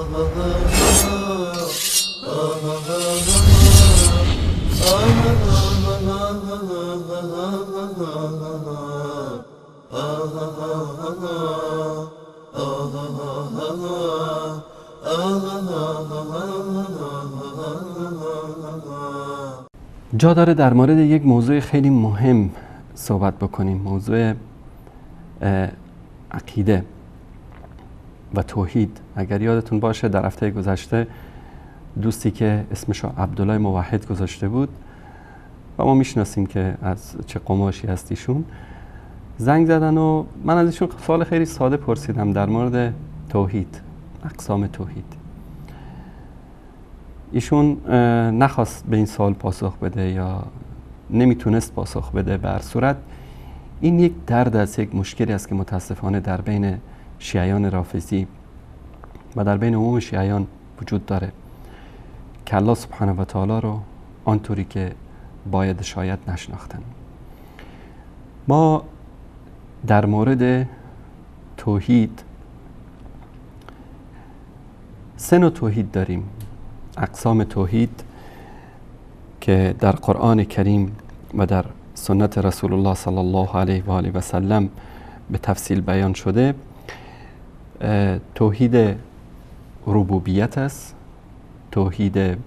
جا داره در مورد یک موضوع خیلی مهم صحبت بکنیم، موضوع عقیده و توحید. اگر یادتون باشه در هفته گذشته دوستی که اسمش عبدالله موحد گذاشته بود و ما میشناسیم که از چه قماشی هست ایشون، زنگ زدن و من از ایشون سوال خیلی ساده پرسیدم در مورد توحید، اقسام توحید. ایشون نخواست به این سوال پاسخ بده یا نمیتونست پاسخ بده. به هر صورت این یک درد است، یک مشکلی است که متاسفانه در بین شیعیان رافضی و در بین عموم شیعیان وجود داره که الله سبحانه و تعالی رو آنطوری که باید شاید نشناختن. ما در مورد توحید 3 نوع توحید داریم، اقسام توحید که در قرآن کریم و در سنت رسول الله صلی الله علیه و آله و سلم به تفصیل بیان شده. توحید ربوبیت است، توحید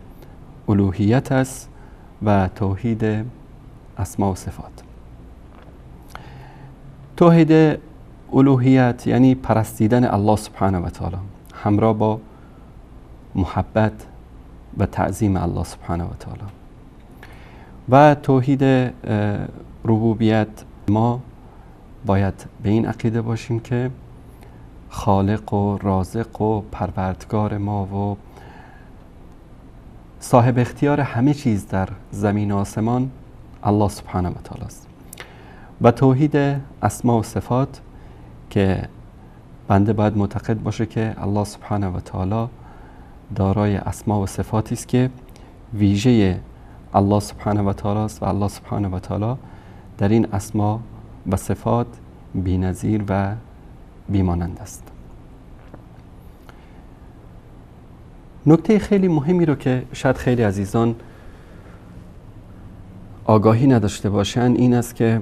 الوهیت است و توحید اسما و صفات. توحید الوهیت یعنی پرستیدن الله سبحانه و تعالی همراه با محبت و تعظیم الله سبحانه و تعالی. و توحید ربوبیت، ما باید به این عقیده باشیم که خالق و رازق و پروردگار ما و صاحب اختیار همه چیز در زمین و آسمان الله سبحانه و تعالی است. و توحید اسما و صفات که بنده باید معتقد باشه که الله سبحانه و تعالی دارای اسما و صفاتی است که ویژه الله سبحانه و تعالی است و الله سبحانه و تعالی در این اسما و صفات بی‌نظیر و بی‌مانند است. نکته خیلی مهمی رو که شاید خیلی عزیزان آگاهی نداشته باشن این است که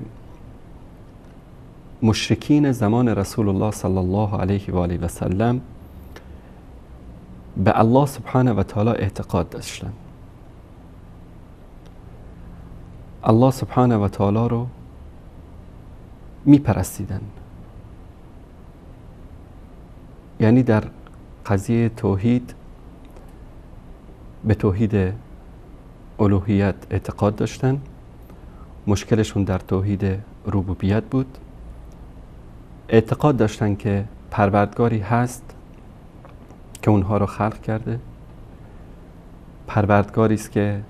مشرکین زمان رسول الله صلی الله علیه و آله و سلم به الله سبحانه و تعالی اعتقاد داشتن. الله سبحانه و تعالی رو میپرستیدن. یعنی در قضیه توحید به توحید الوهیت اعتقاد داشتن. مشکلشون در توحید ربوبیت بود. اعتقاد داشتن که پروردگاری هست که اونها رو خلق کرده، پروردگاری است که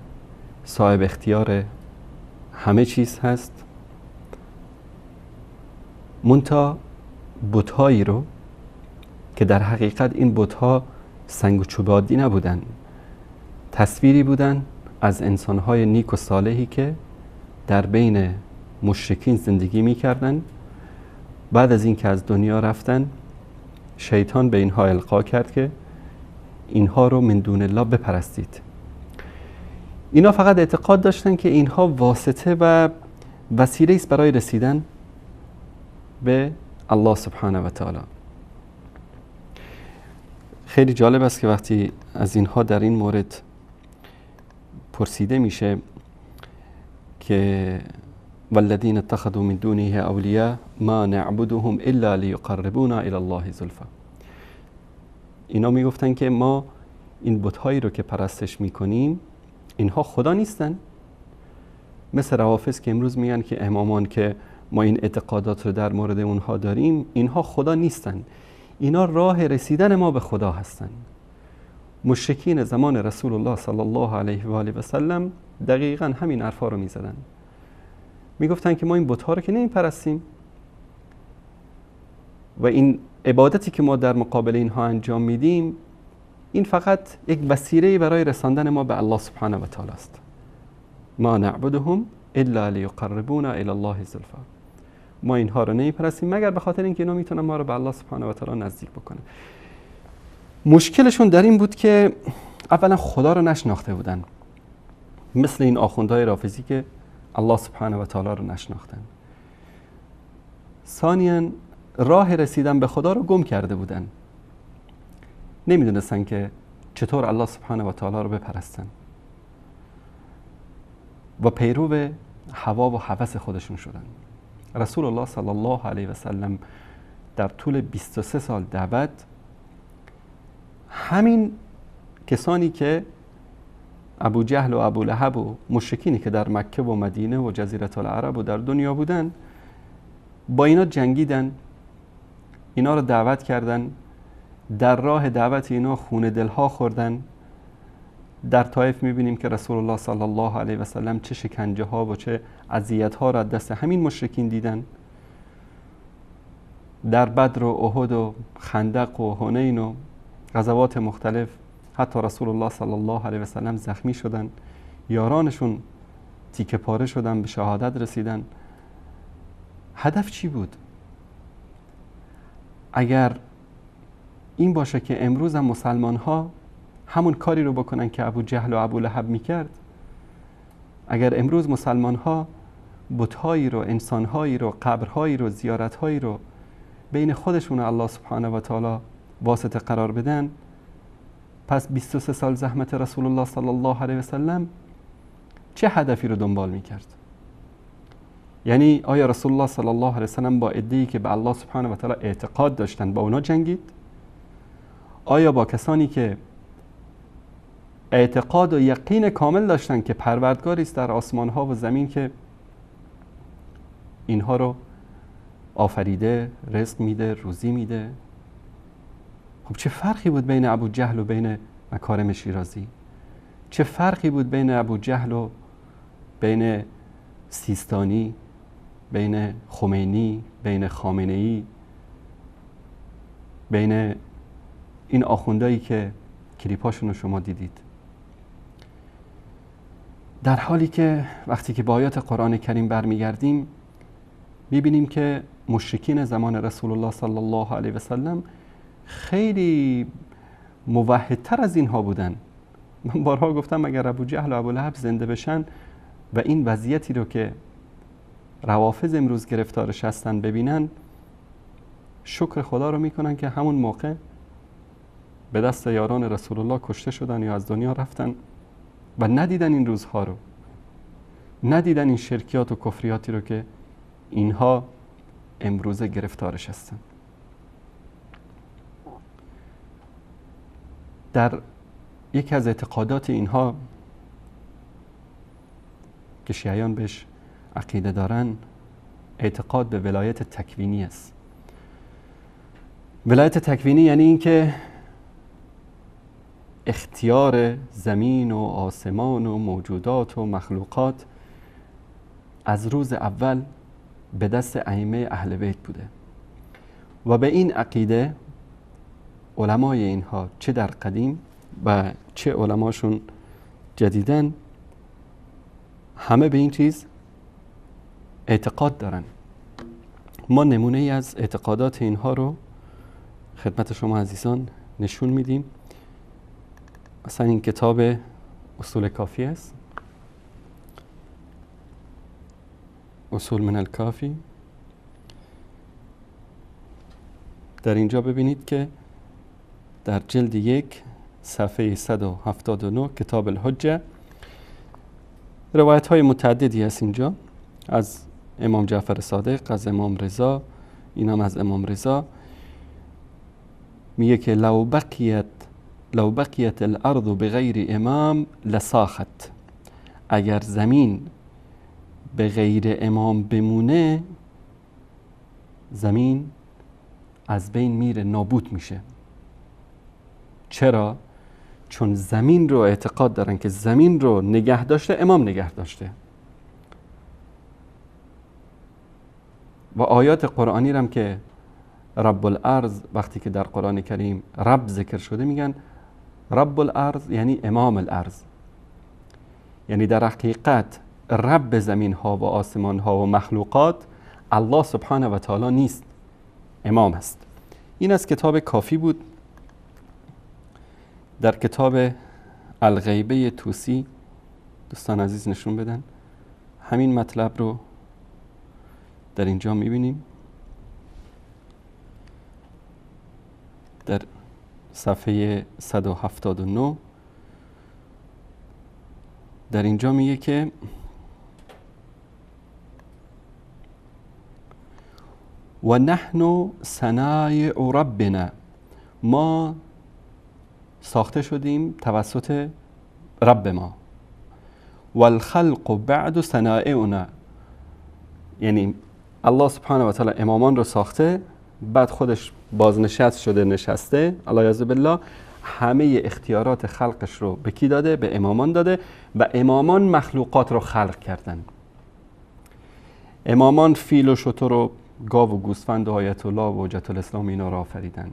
صاحب اختیار همه چیز هست. منتها بت‌هایی رو که در حقیقت این بت‌ها سنگ و چوب عادی نبودن، تصویری بودن از انسان‌های نیک و صالحی که در بین مشرکین زندگی می‌کردن. بعد از اینکه از دنیا رفتن، شیطان به اینها القا کرد که اینها رو من دون الله بپرستید. اینا فقط اعتقاد داشتن که اینها واسطه و وسیله است برای رسیدن به الله سبحانه و تعالی. خیلی جالب است که وقتی از اینها در این مورد پرسیده میشه که والذین اتخذوا من دونه اولیاء ما نعبدهم الا لیقربونا الی الله زلفا. اینا میگفتن که ما این بت‌هایی رو که پرستش میکنیم اینها خدا نیستن. مثل روافض که امروز میگن که امامان که ما این اعتقادات رو در مورد اونها داریم اینها خدا نیستن، اینا راه رسیدن ما به خدا هستن. مشرکین زمان رسول الله صلی الله علیه و آله و سلم دقیقاً همین حرفا رو میزدن. میگفتن که ما این بت‌ها رو که نمیپرستیم و این عبادتی که ما در مقابل اینها انجام میدیم این فقط یک وسیله برای رساندن ما به الله سبحانه و تعالی است. ما نعبدهم الا لیقربونا الی الله زلفا. ما اینها رو نمیپرستیم مگر به خاطر اینکه اینا میتونن ما رو به الله سبحانه و تعالی نزدیک بکنن. مشکلشون در این بود که اولا خدا رو نشناخته بودن، مثل این آخوندهای رافضی که الله سبحانه و تعالی رو نشناختن. ثانیاً راه رسیدن به خدا رو گم کرده بودن، نمیدونستن که چطور الله سبحانه و تعالی رو بپرستن و پیرو هوا و هوس خودشون شدن. رسول الله صلی الله علیه و سلم در طول 23 سال دعوت همین کسانی که ابو جهل و ابو لهب و مشرکینی که در مکه و مدینه و جزیره العرب و در دنیا بودن با اینا جنگیدن، اینا رو دعوت کردن، در راه دعوت اینا خون دلها خوردن. در طائف میبینیم که رسول الله صلی الله علیه و سلم چه شکنجه ها و چه اذیت ها را از دست همین مشرکین دیدن. در بدر و احد و خندق و حنین و غزوات مختلف حتی رسول الله صلی الله علیه و سلم زخمی شدن، یارانشون تیکه پاره شدن، به شهادت رسیدن. هدف چی بود؟ اگر این باشه که امروز هم مسلمان ها همون کاری رو بکنن که ابو جهل و ابو لهب میکرد، اگر امروز مسلمان ها بت‌هایی رو، انسان‌هایی رو، قبرهایی رو، زیارت‌هایی رو بین خودشون و الله سبحانه و تعالی واسطه قرار بدن، پس 23 سال زحمت رسول الله صلی الله علیه و سلم چه هدفی رو دنبال میکرد؟ یعنی آیا رسول الله صلی الله علیه و سلم با عده‌ای که به الله سبحانه و تعالی اعتقاد داشتن با اونا جنگید؟ آیا با کسانی که اعتقاد و یقین کامل داشتن که پروردگاری است در آسمان ها و زمین که اینها رو آفریده، رزق میده، روزی میده؟ خب چه فرقی بود بین ابو جهل و بین مکارم شیرازی؟ چه فرقی بود بین ابو جهل و بین سیستانی، بین خمینی، بین خامنه‌ای، بین این آخوندایی که کلیپاشون رو شما دیدید؟ در حالی که وقتی که با آیات قرآن کریم برمیگردیم میبینیم که مشرکین زمان رسول الله صلی الله علیه و سلم خیلی موحدتر از اینها بودن. من بارها گفتم اگر ابو جهل و ابو لهب زنده بشن و این وضعیتی رو که روافض امروز گرفتارش هستن ببینن، شکر خدا رو میکنن که همون موقع به دست یاران رسول الله کشته شدن یا از دنیا رفتن و ندیدن این روزها رو، ندیدن این شرکیات و کفریاتی رو که اینها امروزه گرفتارش هستن. در یکی از اعتقادات اینها که شیعیان بهش عقیده دارن، اعتقاد به ولایت تکوینی است. ولایت تکوینی یعنی این که اختیار زمین و آسمان و موجودات و مخلوقات از روز اول به دست ائمه اهل بیت بوده و به این عقیده علمای اینها چه در قدیم و چه علماشون جدیدن همه به این چیز اعتقاد دارن. ما نمونه ای از اعتقادات اینها رو خدمت شما عزیزان نشون میدیم. مثلا این کتاب اصول کافی است، اصول من الکافی. در اینجا ببینید که در جلد 1 صفحه 179 کتاب الحجه روایت های متعددی هست اینجا، از امام جعفر صادق، از امام رضا، اینم از امام رضا. میگه که لو بقیت الارض بغیر امام لساخت، اگر زمین به غیر امام بمونه زمین از بین میره، نابود میشه. چرا؟ چون زمین رو اعتقاد دارن که زمین رو نگه داشته امام نگه داشته. و آیات قرآنی هم که رب الارض وقتی که در قرآن کریم رب ذکر شده میگن رب الارض یعنی امام الارض، یعنی در حقیقت رب زمین ها و آسمان ها و مخلوقات الله سبحانه و تعالی نیست، امام است. این از کتاب کافی بود. در کتاب الغیبه توسی دوستان عزیز نشون بدن، همین مطلب رو در اینجا میبینیم. در صفحه 179 در اینجا میگه که و نحن صنایع ربنا، ما ساخته شدیم توسط رب ما، والخلق بعد صنایعنا، یعنی الله سبحانه و تعالی امامان رو ساخته، بعد خودش بازنشست شده، نشسته الله یعز بالله، همه اختیارات خلقش رو به کی داده؟ به امامان داده و امامان مخلوقات رو خلق کردن. امامان فیل و شتر و گاو و گوسفند و آیت الله و حجت الاسلام اینا رو آفریدن.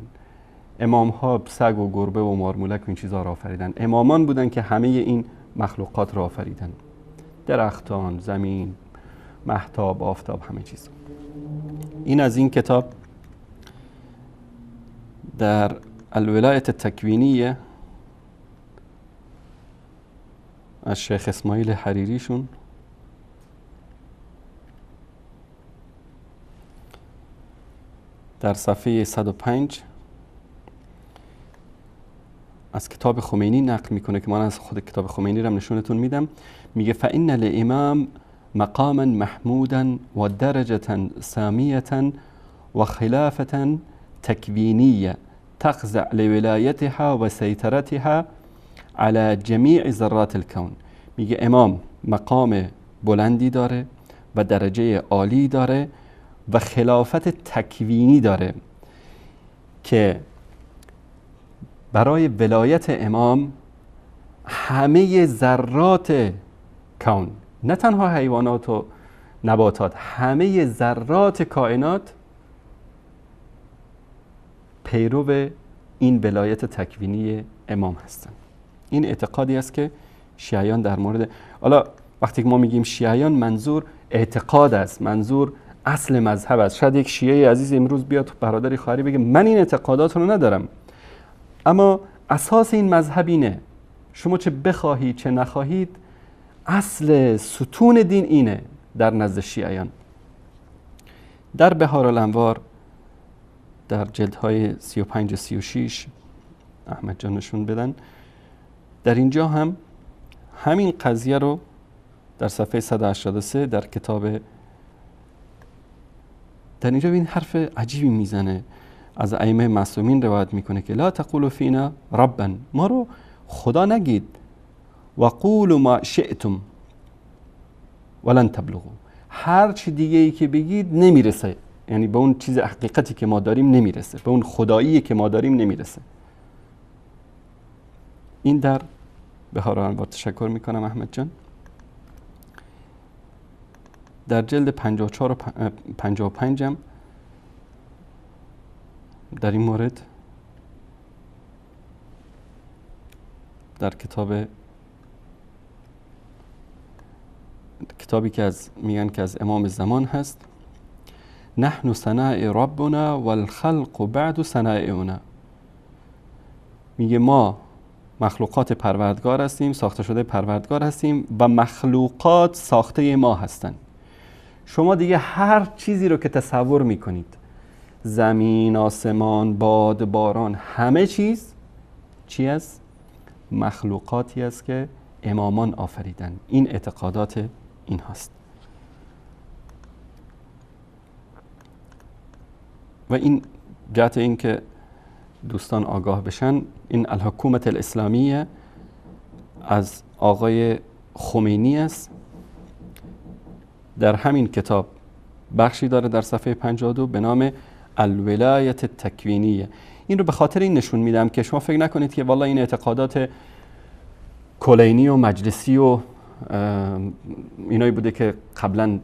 امام ها سگ و گربه و مارمولک و این چیزا رو آفریدن. امامان بودن که همه این مخلوقات رو آفریدن، درختان، زمین، مهتاب، آفتاب، همه چیز. این از این کتاب در الولایت التکوینیه از شیخ اسماعیل حریریشون، در صفحه 105 از کتاب خمینی نقل میکنه که من از خود کتاب خمینی رو نشونتون میدم. میگه فإن للإمام مقاما محمودا و درجة سامية و خلافة تكوينية تخضع لولايتها و سيطرتها على جميع ذرات الكون. میگه امام مقام بلندی داره و درجه عالی داره و خلافت تکوینی داره که برای ولایت امام همه ذرات کون، نه تنها حیوانات و نباتات، همه ذرات کائنات پیرو این ولایت تکوینی امام هستن. این اعتقادی است که شیعیان در مورد، حالا وقتی که ما میگیم شیعیان منظور اعتقاد است، منظور اصل مذهب است. شاید یک شیعه عزیز امروز بیاد برادری خواهری بگه من این اعتقادات رو ندارم، اما اساس این مذهب اینه، شما چه بخواهید چه نخواهید اصل ستون دین اینه در نزد شیعیان. در بهارالانوار در جلدهای 35 36 احمد جان نشون بدن، در اینجا هم همین قضیه رو در صفحه 183 در کتاب، در اینجا این حرف عجیبی میزنه، از ائمه معصومین روایت میکنه که لا تقولوا فینا ربا، ما رو خدا نگید، و قولوا ما شئتم ولن تبلغوا، هر چی دیگه ای که بگید نمیرسه، یعنی به اون چیز حقیقتی که ما داریم نمیرسه، به اون خدایی که ما داریم نمیرسه. این در بهارالانوار. تشکر میکنم احمد جان. در جلد 54 و 55 هم در این مورد در کتابی که میگن که از امام زمان هست، نحن صنایع ربنا والخلق بعد صنایعنا، میگه ما مخلوقات پروردگار هستیم، ساخته شده پروردگار هستیم و مخلوقات ساخته ما هستن. شما دیگه هر چیزی رو که تصور میکنید، زمین، آسمان، باد، باران، همه چیز چی است؟ مخلوقاتی است که امامان آفریدن. این اعتقادات این هست و این جهت این که دوستان آگاه بشن، این الحکومت الاسلامیه از آقای خمینی است. در همین کتاب بخشی داره در صفحه 52 به نام الولایت التکوینیه. این رو به خاطر این نشون میدم که شما فکر نکنید که والله این اعتقادات کلینی و مجلسی و اینایی بوده که قبلا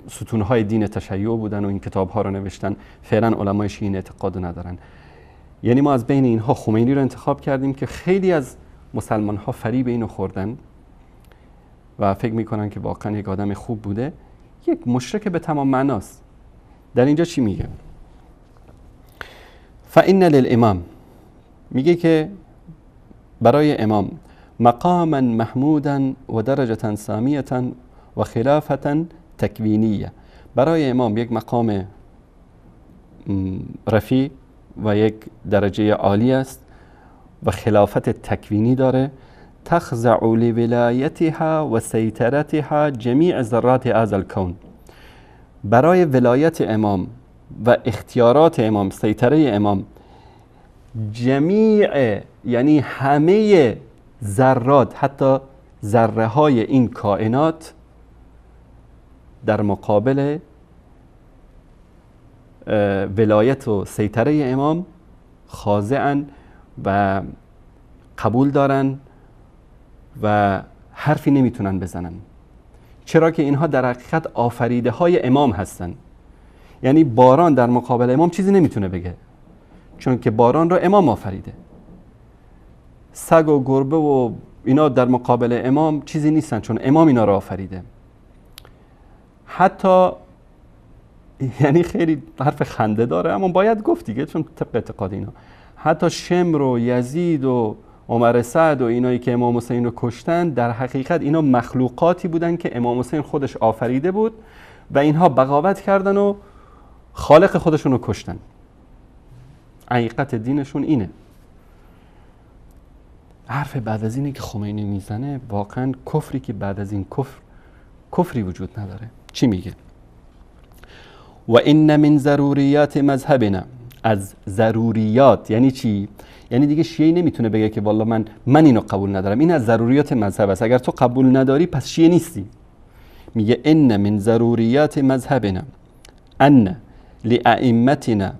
ستونهای دین تشیع بودن و این کتابها رو نوشتن، فعلا علمای شیعه این اعتقاد ندارن. یعنی ما از بین اینها خمینی رو انتخاب کردیم که خیلی از مسلمان ها فریب اینو خوردن و فکر میکنن که واقعا یک آدم خوب بوده، یک مشرک به تمام معناست. در اینجا چی میگه؟ فإن للامام، میگه که برای امام مقاما محمودا و درجة سامیة و خلافة تکوینیه. برای امام یک مقام رفیع و یک درجه عالی است و خلافت تکوینی داره. تخضع لولایتها و سیطرتها جمیع ذرات هذا الکون. برای ولایت امام و اختیارات امام، سیطره امام، جمیع یعنی همه ذرات، حتی ذره های این کائنات در مقابل ولایت و سیطره امام خاضعن و قبول دارن و حرفی نمیتونن بزنن، چرا که اینها در حقیقت آفریده های امام هستن. یعنی باران در مقابل امام چیزی نمیتونه بگه، چون که باران را امام آفریده. سگ و گربه و اینا در مقابل امام چیزی نیستن، چون امام اینا را آفریده. حتی یعنی خیلی حرف خنده داره اما باید گفت دیگه، چون طبق اعتقاد اینا حتی شمر و یزید و عمر سعد و اینایی که امام حسین رو کشتن، در حقیقت اینا مخلوقاتی بودن که امام حسین خودش آفریده بود و اینها بغاوت کردن و خالق خودشون رو کشتن. حقیقت دینشون اینه. حرف بعد از اینه که خمینی میزنه واقعا کفری که بعد از این کفری وجود نداره. چی میگه؟ و این من ضروریات مذهبنا. از ضروریات یعنی چی؟ یعنی دیگه شیعی نمیتونه بگه که والله من اینو قبول ندارم، این از ضروریات مذهب است، اگر تو قبول نداری پس شیعه نیستی. میگه ان من ضروریات مذهبنا ان لائمتنا.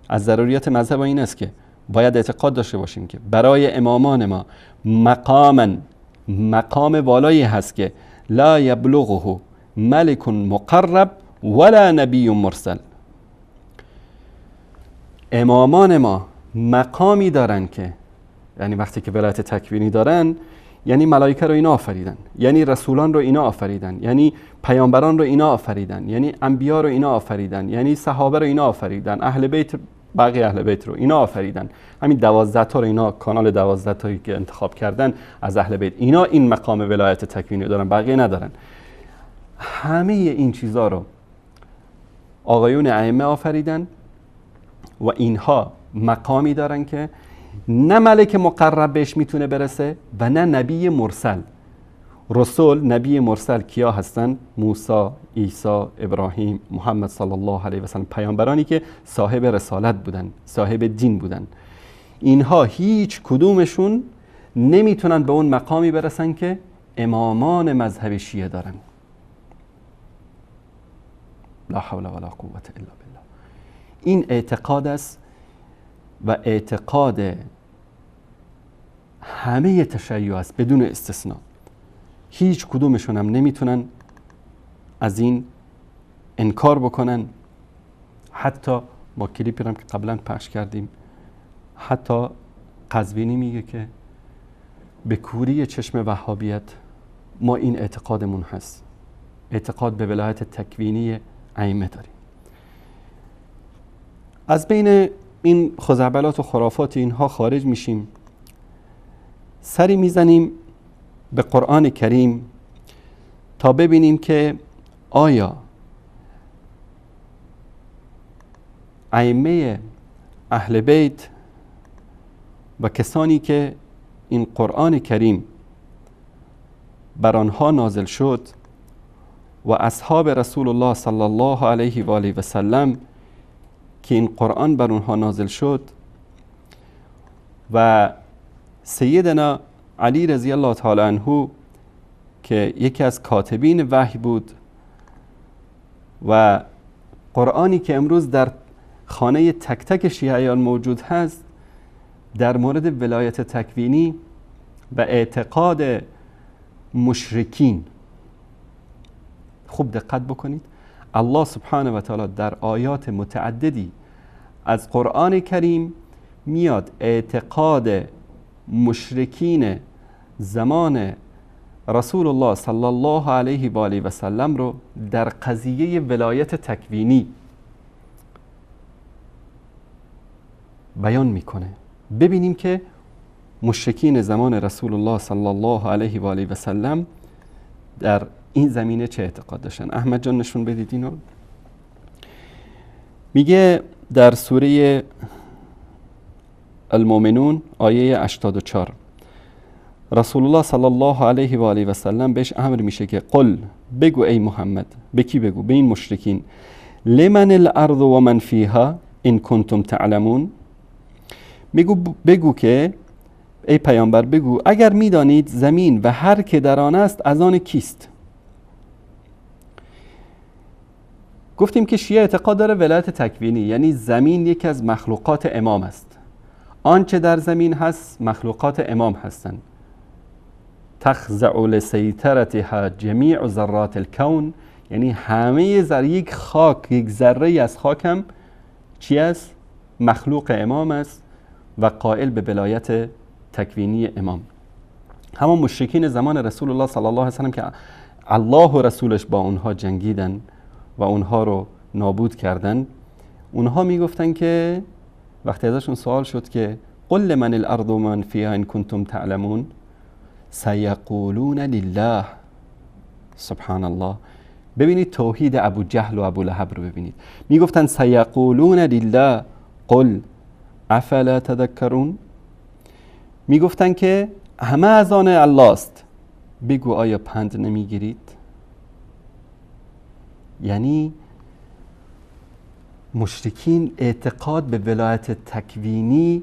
از ضروریات مذهب این است که باید اعتقاد داشته باشیم که برای امامان ما مقام والایی هست که لا یبلغه ملک مقرب ولا نبی مرسل. امامان ما مقامی دارن که، یعنی وقتی که ولایت تکوینی دارن، یعنی ملائکه رو اینا آفریدن، یعنی رسولان رو اینا آفریدن، یعنی پیامبران رو اینا آفریدن، یعنی انبیا رو اینا آفریدن، یعنی صحابه رو اینا آفریدن، اهل بیت، باقی اهل بیت رو اینا آفریدن. همین 12 تا رو اینا، کانال 12 تایی که انتخاب کردن از اهل بیت، اینا این مقام ولایت تکوینی دارن، بقیه ندارن. همه این چیزا رو آقایون ائمه آفریدن و اینها مقامی دارن که نه ملک مقرب بهش میتونه برسه و نه نبی مرسل. رسول، نبی مرسل کیا هستن؟ موسی، عیسی، ابراهیم، محمد صلی الله علیه و سلم، پیامبرانی که صاحب رسالت بودن، صاحب دین بودن. اینها هیچ کدومشون نمیتونن به اون مقامی برسن که امامان مذهب شیعه دارن. لا حول ولا قوة الا بالله. این اعتقاد است و اعتقاد همه تشیع است بدون استثناء. هیچ کدومشون هم نمیتونن از این انکار بکنن. حتی با کلیپی هم که قبلا پخش کردیم، حتی قزوینی میگه که به کوری چشم وهابیت ما این اعتقادمون هست، اعتقاد به ولایت تکوینی ائمه داریم. از بین این خزعبلات و خرافات اینها خارج میشیم، سری میزنیم به قرآن کریم تا ببینیم که آیا ائمه اهل بیت و کسانی که این قرآن کریم بر آنها نازل شد و اصحاب رسول الله صلی الله علیه و آله و سلم که این قرآن بر آنها نازل شد و سیدنا علی رضی الله تعالی عنه که یکی از کاتبین وحی بود و قرآنی که امروز در خانه تک تک شیعیان موجود هست در مورد ولایت تکوینی و اعتقاد مشرکین. خوب دقت بکنید، الله سبحانه و تعالی در آیات متعددی از قرآن کریم میاد اعتقاد مشرکین زمان رسول الله صلی الله علیه و آله و سلم رو در قضیه ولایت تکوینی بیان میکنه. ببینیم که مشرکین زمان رسول الله صلی الله علیه و آله و سلم در این زمینه چه اعتقاد داشتن. احمد جان نشون بدید اینو. میگه در سوره المؤمنون آیه 84 رسول الله صلی الله علیه و آله و سلم بهش امر میشه که قل، بگو ای محمد. به کی بگو؟ به این مشرکین. لمن الارض و من فیها ان کنتم تعلمون. بگو که ای پیامبر بگو اگر میدانید زمین و هر که در آن است از آن کیست. گفتیم که شیعه اعتقاد داره ولایت تکوینی، یعنی زمین یکی از مخلوقات امام است. آنچه در زمین هست مخلوقات امام هستند. تخضع لسیطرتها جمیع ذرات الکون، یعنی همه یک خاک، یک ذره از خاک هم چی است؟ مخلوق امام است و قائل به ولایت تکوینی امام. همون مشرکین زمان رسول الله صلی الله علیه و سلم که الله و رسولش با اونها جنگیدن و اونها رو نابود کردن، اونها میگفتن که وقتی ازشون سوال شد که قل لمن الارض و من فیها ان کنتم تعلمون سیقولون لله. سبحان الله. ببینید توحید ابو جهل و ابو لهب رو ببینید. میگفتن سیقولون لله قل افلا تذکرون. میگفتن که همه از آن الله است، بگو آیا پند نمیگیرید؟ یعنی مشرکین اعتقاد به ولایت تکوینی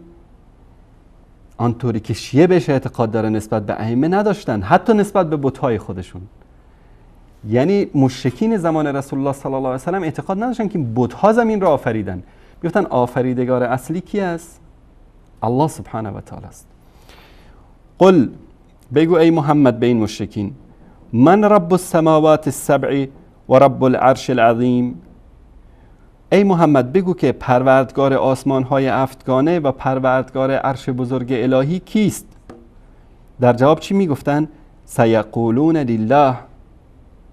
آنطوری که شیعه بهش اعتقاد داره نسبت به ائمه نداشتن، حتی نسبت به بت‌های خودشون. یعنی مشرکین زمان رسول الله صلی الله علیه و سلم اعتقاد نداشتن که بت‌ها زمین را آفریدن. میگفتن آفریدگار اصلی کی است؟ الله سبحانه و تعالی است. قل، بگو ای محمد به این مشرکین، من رب السماوات السبع و رب العرش العظیم. ای محمد بگو که پروردگار آسمان های هفتگانه و پروردگار عرش بزرگ الهی کیست؟ در جواب چی میگفتن؟ سیقولون لله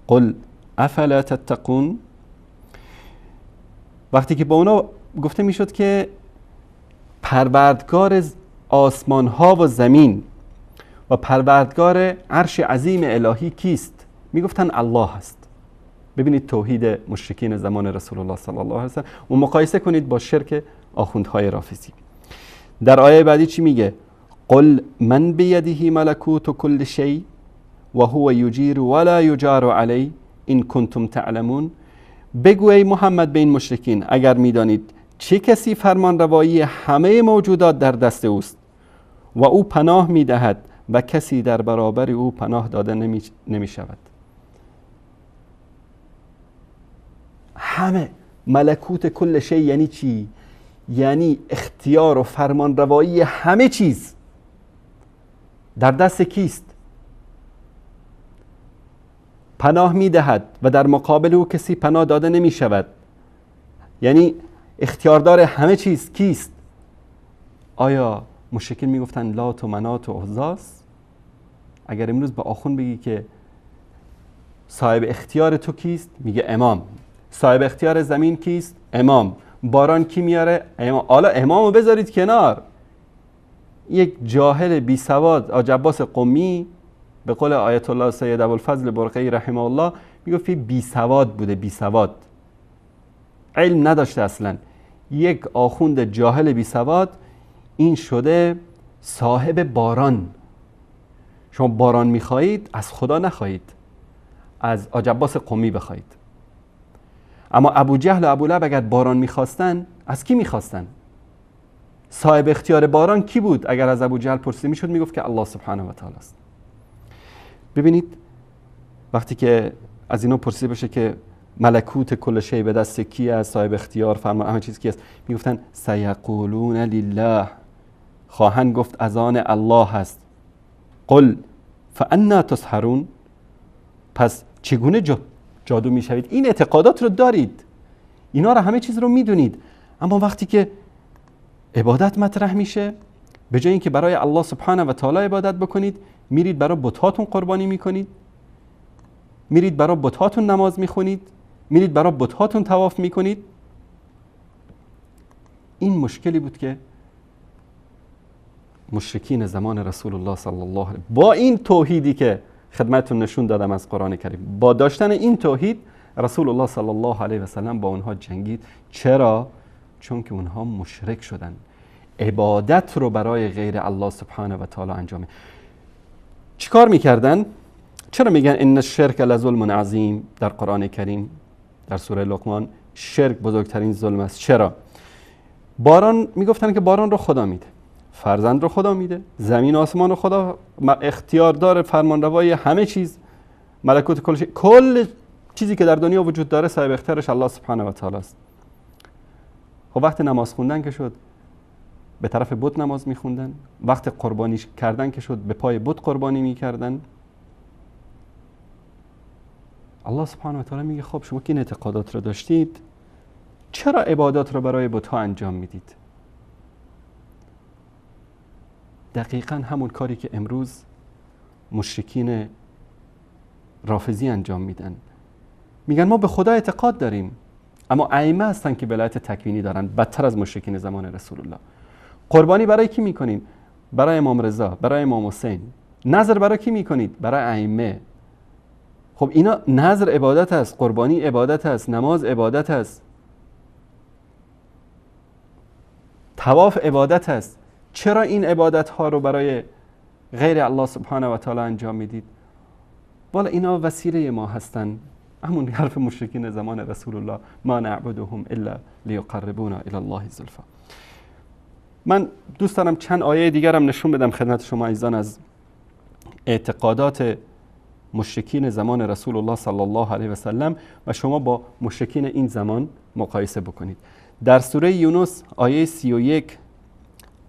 قل افلا تتقون. وقتی که با اونا گفته میشد که پروردگار آسمان ها و زمین و پروردگار عرش عظیم الهی کیست؟ میگفتن الله هست. ببینید توحید مشرکین زمان رسول الله صلی الله علیه و سلم و مقایسه کنید با شرک آخوندهای رافضی. در آیه بعدی چی میگه؟ قل من بیده ملکوت کل شیء و هو یجیر ولا یجار علی ان کنتم تعلمون. بگو ای محمد به این مشرکین اگر میدانید چه کسی فرمان روایی همه موجودات در دست اوست و او پناه میدهد و کسی در برابر او پناه داده نمی شود. همه ملکوت کل شی یعنی چی؟ یعنی اختیار و فرمان روایی همه چیز در دست کیست؟ پناه میدهد و در مقابل او کسی پناه داده نمی شود. یعنی اختیاردار همه چیز کیست؟ آیا مشرکین میگفتن لات و منات و عزاست؟ اگر امروز به آخوند بگی که صاحب اختیار تو کیست؟ میگه امام. صاحب اختیار زمین کیست؟ امام. باران کی میاره؟ امام. حالا امامو بذارید کنار، یک جاهل بی سواد آج عباس قمی به قول آیت الله سید ابوالفضل برقی رحمه الله میگفت بی سواد بوده، بی سواد، علم نداشته اصلا. یک آخوند جاهل بی سواد این شده صاحب باران. شما باران میخواهید از خدا نخواهید، از آج عباس قمی بخواهید. اما ابو جهل و ابو لهب اگر باران میخواستن از کی میخواستن؟ صاحب اختیار باران کی بود؟ اگر از ابو جهل پرسیده میشد میگفت که الله سبحانه و تعالی است. ببینید وقتی که از اینا پرسیده بشه که ملکوت کل شی به دست کی است، صاحب اختیار فرمان همه چیز کی است، میگفتن سیقولون لله، خواهند گفت از آن الله هست. قل فانا تسحرون، پس چگونه جادو میشوید؟ این اعتقادات رو دارید، اینا رو همه چیز رو میدونید، اما وقتی که عبادت مطرح میشه به جای اینکه برای الله سبحانه و تعالی عبادت بکنید میرید برای بت‌هاتون قربانی میکنید، میرید برای بت‌هاتون نماز میخونید، میرید برای بت‌هاتون طواف میکنید. این مشکلی بود که مشرکین زمان رسول الله صلی الله علیه با این توحیدی که خدمتتون نشون دادم از قرآن کریم، با داشتن این توحید رسول الله صلی الله علیه و سلم با اونها جنگید. چرا؟ چون که اونها مشرک شدن، عبادت رو برای غیر الله سبحانه و تعالی انجام. چیکار میکردن؟ چرا میگن ان الشرک لظلم عظیم در قرآن کریم؟ در سوره لقمان شرک بزرگترین ظلم است. چرا؟ باران میگفتن که باران رو خدا میده، فرزند رو خدا میده، زمین و آسمان رو خدا اختیار داره، فرمانروای همه چیز، ملکوت کل شیء، کل چیزی که در دنیا وجود داره صاحب اختیارش الله سبحانه و تعالی است. خب وقت نماز خوندن که شد به طرف بت نماز میخوندن، وقت قربانی کردن که شد به پای بت قربانی میکردن. الله سبحانه و تعالی میگه خب شما که این اعتقادات رو داشتید، چرا عبادات رو برای بت‌ها انجام میدید؟ دقیقاً همون کاری که امروز مشرکین رافضی انجام میدن. میگن ما به خدا اعتقاد داریم، اما ائمه هستن که ولایت تکوینی دارن، بدتر از مشرکین زمان رسول الله. قربانی برای کی میکنین؟ برای امام رضا، برای امام حسین. نذر برای کی میکنید؟ برای ائمه. خب اینا نذر عبادت است، قربانی عبادت است، نماز عبادت است، طواف عبادت است. چرا این عبادت ها رو برای غیر الله سبحانه و تعالی انجام میدید؟ والا اینا وسیله ما هستن. همون حرف مشرکین زمان رسول الله، ما نعبدهم الا لیقربونا الی الله زلفا. من دوست دارم چند آیه دیگرم نشون بدم خدمت شما عزیزان از اعتقادات مشرکین زمان رسول الله صلی الله علیه و سلم و شما با مشرکین این زمان مقایسه بکنید. در سوره یونس آیه 31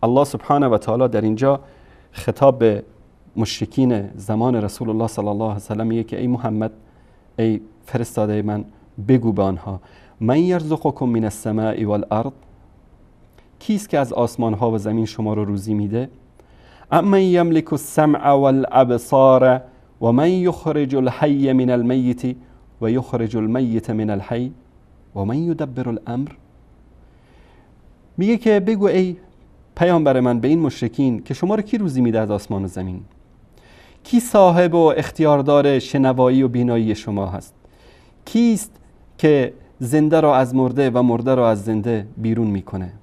الله سبحانه و تعالی در اینجا خطاب به مشرکین زمان رسول الله صلی الله علیه و سلم میگه که ای محمد، ای فرستاده من، بگو به آنها من یرزقکم من السماء والارض، کیست که از آسمان ها و زمین شما رو روزی میده؟ امن یملک السمع والابصار و من یخرج الحی من المیت و یخرج المیت من الحی و من یدبر الامر. میگه که بگو ای پیامبر من به این مشرکین که شما رو کی روزی میده از آسمان و زمین؟ کی صاحب و اختیاردار شنوایی و بینایی شما هست؟ کیست که زنده را از مرده و مرده را از زنده بیرون میکنه؟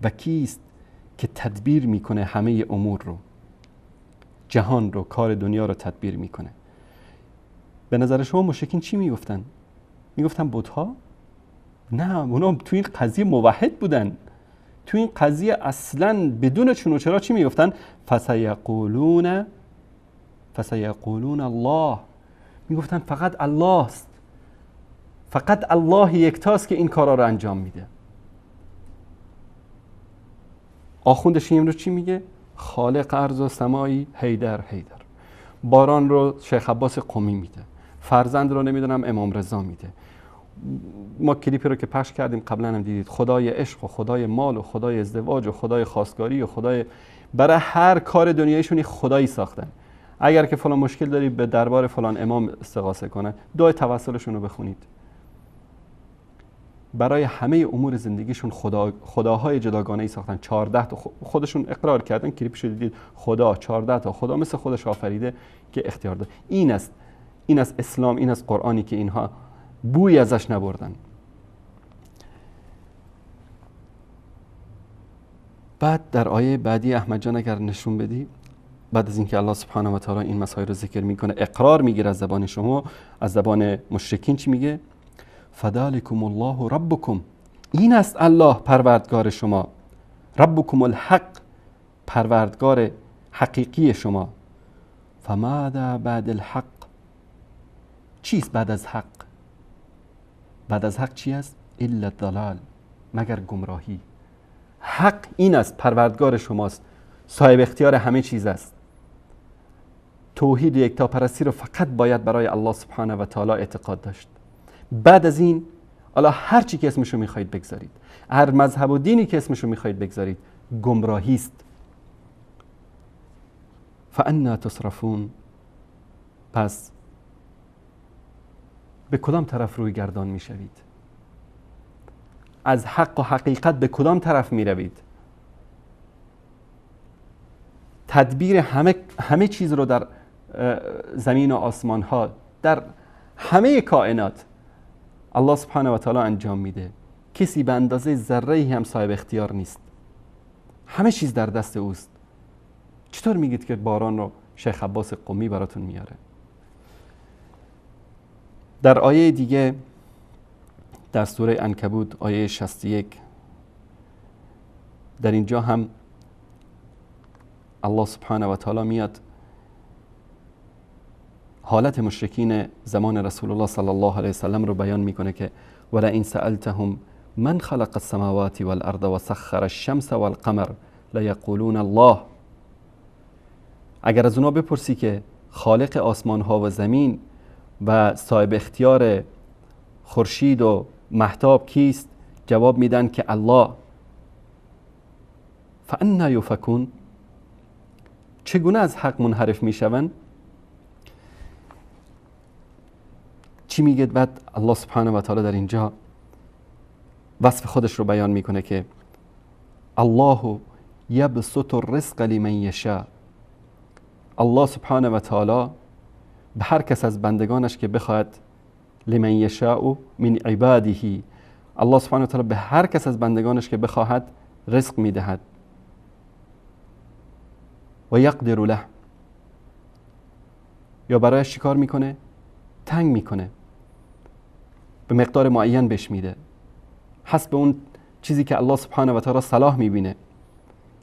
و کیست که تدبیر میکنه همه امور رو، جهان رو، کار دنیا رو تدبیر میکنه؟ به نظر شما مشرکین چی میگفتن؟ میگفتن بت‌ها؟ نه، اونا تو این قضیه موحد بودن. تو این قضیه اصلا بدون چون و چرا چی میگفتن؟ فسیقولون الله. میگفتن فقط الله است، فقط الله یکتاست که این کارا رو انجام میده. آخوند شیعه امروز چی میگه؟ خالق ارض و سمایی حیدر. باران رو شیخ عباس قمی میده، فرزند رو نمیدونم امام رضا میده. ما کلیپی رو که پخش کردیم قبلا هم دیدید، خدای عشق و خدای مال و خدای ازدواج و خدای خواستگاری و خدای، برای هر کار دنیایشون خدایی ساختن. اگر که فلان مشکل داری به دربار فلان امام استغاثه کنن، دعای توسلشون رو بخونید. برای همه امور زندگیشون خداهای جداگانه‌ای ساختن. 14 تا خودشون اقرار کردن، کلیپش رو دیدید، خدا 14 تا خدا مثل خودش آفریده که اختیار داره. این است اسلام، این است قرآنی که اینها بوی ازش نبردن. بعد در آیه بعدی احمد جان اگر نشون بدی، بعد از اینکه الله سبحانه و تعالی این مسائل رو ذکر میکنه، اقرار میگیره از زبان شما، از زبان مشرکین چی میگه؟ فذلکم الله ربکم، این است الله پروردگار شما، ربکم الحق، پروردگار حقیقی شما. فماذا بعد الحق، چیست بعد از حق؟ بعد از حق چی است؟ الا الضلال، مگر گمراهی. حق این است، پروردگار شماست، صاحب اختیار همه چیز است. توحید یکتاپرستی رو فقط باید برای الله سبحانه و تعالی اعتقاد داشت. بعد از این الله هر چی که اسمشو میخواید بگذارید، هر مذهب و دینی که اسمشو میخواید بگذارید، گمراهی است. فانا تصرفون، پس به کدام طرف روی گردان میشوید؟ از حق و حقیقت به کدام طرف میروید؟ تدبیر همه چیز رو در زمین و آسمان ها، در همه کائنات الله سبحانه و تعالی انجام میده. کسی به اندازه ذره‌ای هم صاحب اختیار نیست. همه چیز در دست اوست. چطور میگید که باران رو شیخ عباس قمی براتون میاره؟ در آیه دیگه در سوره عنکبوت آیه 61 در اینجا هم الله سبحانه و تعالی میاد حالت مشرکین زمان رسول الله صلی الله علیه وسلم رو بیان میکنه که ولئن سألتهم من خلق السماوات والارض وسخر الشمس والقمر لیقولون الله. اگر از اونا بپرسی که خالق آسمان ها و زمین و صاحب اختیار خورشید و مهتاب کیست، جواب میدن که الله. فانا یؤفکون، چگونه از حق منحرف میشوند؟ چی میگه بعد الله سبحانه و تعالی در اینجا وصف خودش رو بیان میکنه که الله یبسط الرزق لمن یشاء. الله سبحانه و تعالی به هر کس از بندگانش که بخواهد، لمن یشاء من عباده، الله سبحانه و تعالی به هر کس از بندگانش که بخواهد رزق میدهد. و یقدر له، یا برایش چیکار میکنه؟ تنگ میکنه، به مقدار معین بهش میده حسب اون چیزی که الله سبحانه و تعالی صلاح میبینه.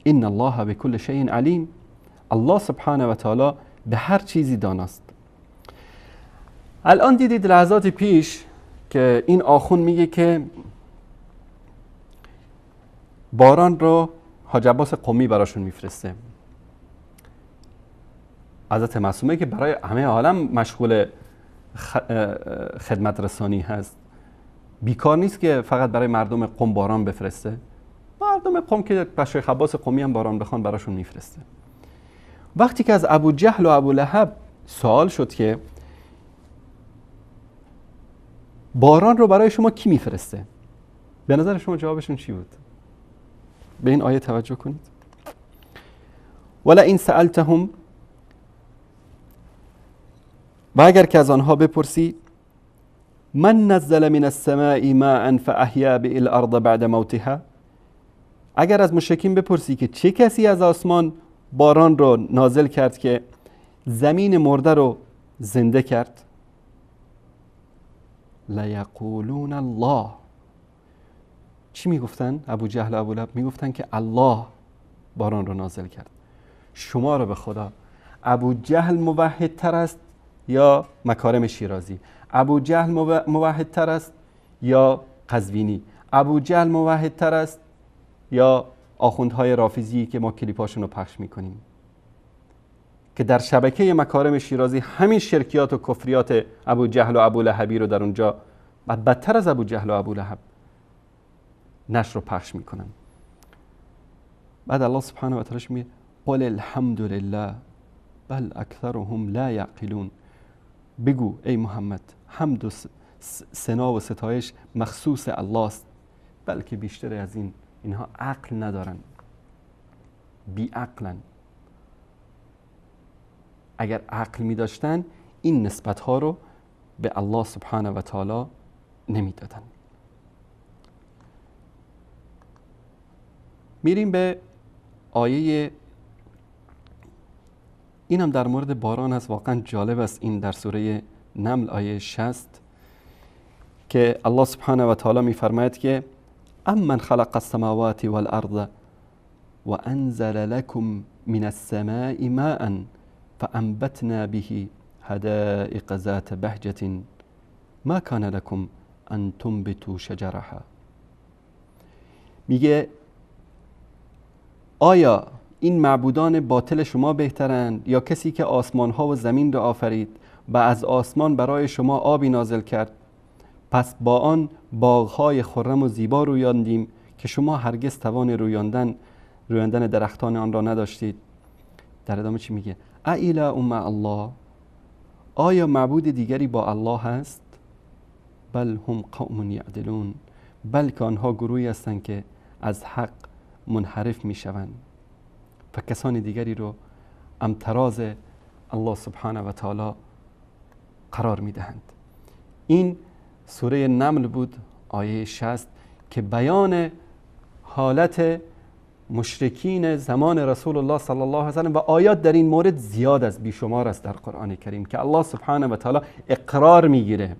ان الله بكل شیء علیم، الله سبحانه و تعالی به هر چیزی داناست. الان دیدید لحظات پیش که این آخون میگه که باران رو حاج عباس قمی براشون میفرسته. حضرت معصومه که برای همه عالم مشغول خدمت رسانی هست، بیکار نیست که فقط برای مردم قم باران بفرسته. مردم قم که به شیخ عباس قمی هم باران بخوان براشون میفرسته. وقتی که از ابو جهل و ابو لهب سوال شد که باران رو برای شما کی میفرسته، به نظر شما جوابشون چی بود؟ به این آیه توجه کنید. ولئن سألتهم، و اگر که از آنها بپرسی من نزل من السماء ماء فاحیا به الارض بعد موتها، اگر از مشرکین بپرسی که چه کسی از آسمان باران رو نازل کرد که زمین مرده رو زنده کرد، لیقولون الله. چی میگفتن؟ ابو جهل و ابو لهب میگفتن که الله باران رو نازل کرد. شما رو به خدا، ابو جهل موحد تر است یا مکارم شیرازی؟ ابو جهل موحد تر است یا قزوینی؟ ابو جهل موحد تر است یا آخوندهای رافضی که ما کلیپاشون رو پخش میکنیم که در شبکه مکارم شیرازی همین شرکیات و کفریات ابو جهل و ابو لهبی رو در اونجا بدتر از ابو جهل و ابو لهب نشر و پخش میکنن. بعد الله سبحانه و تعالی میگه قل الحمد لله بل اکثرهم لا یعقلون. بگو ای محمد حمد و ثنا و ستایش مخصوص الله است، بلکه بیشتر از اینها عقل ندارن، بی عقلن. اگر عقل می داشتن این نسبت ها رو به الله سبحانه و تعالی نمی دادن. میریم به آیه، این هم در مورد باران هست. واقعا جالب است این در سوره نمل آیه 60 که الله سبحانه و تعالی میفرماید که امن خلق السماوات والارض وانزل لكم من السماء ماء فانبتنا به حدائق ذات بهجة ما كان لكم ان تنبتوا شجرها. میگه آیا این معبودان باطل شما بهترند یا کسی که آسمان ها و زمین را آفرید و از آسمان برای شما آبی نازل کرد، پس با آن باغهای خرم و زیبا رویاندیم که شما هرگز توان رویاندن درختان آن را نداشتید. در ادامه چی میگه؟ اإله مع الله، آیا معبود دیگری با الله هست؟ بل هم قوم یعدلون، بلکه آنها گروهی هستند که از حق منحرف میشوند. و کسان دیگری رو امتراض الله سبحانه و تعالی قرار میدهند. این سوره نمل بود، آیه 60، که بیان حالت مشرکین زمان رسول الله صلی الله علیه و سلم و آیات در این مورد زیاد از بیشمار است در قرآن کریم که الله سبحانه و تعالی اقرار میگیره.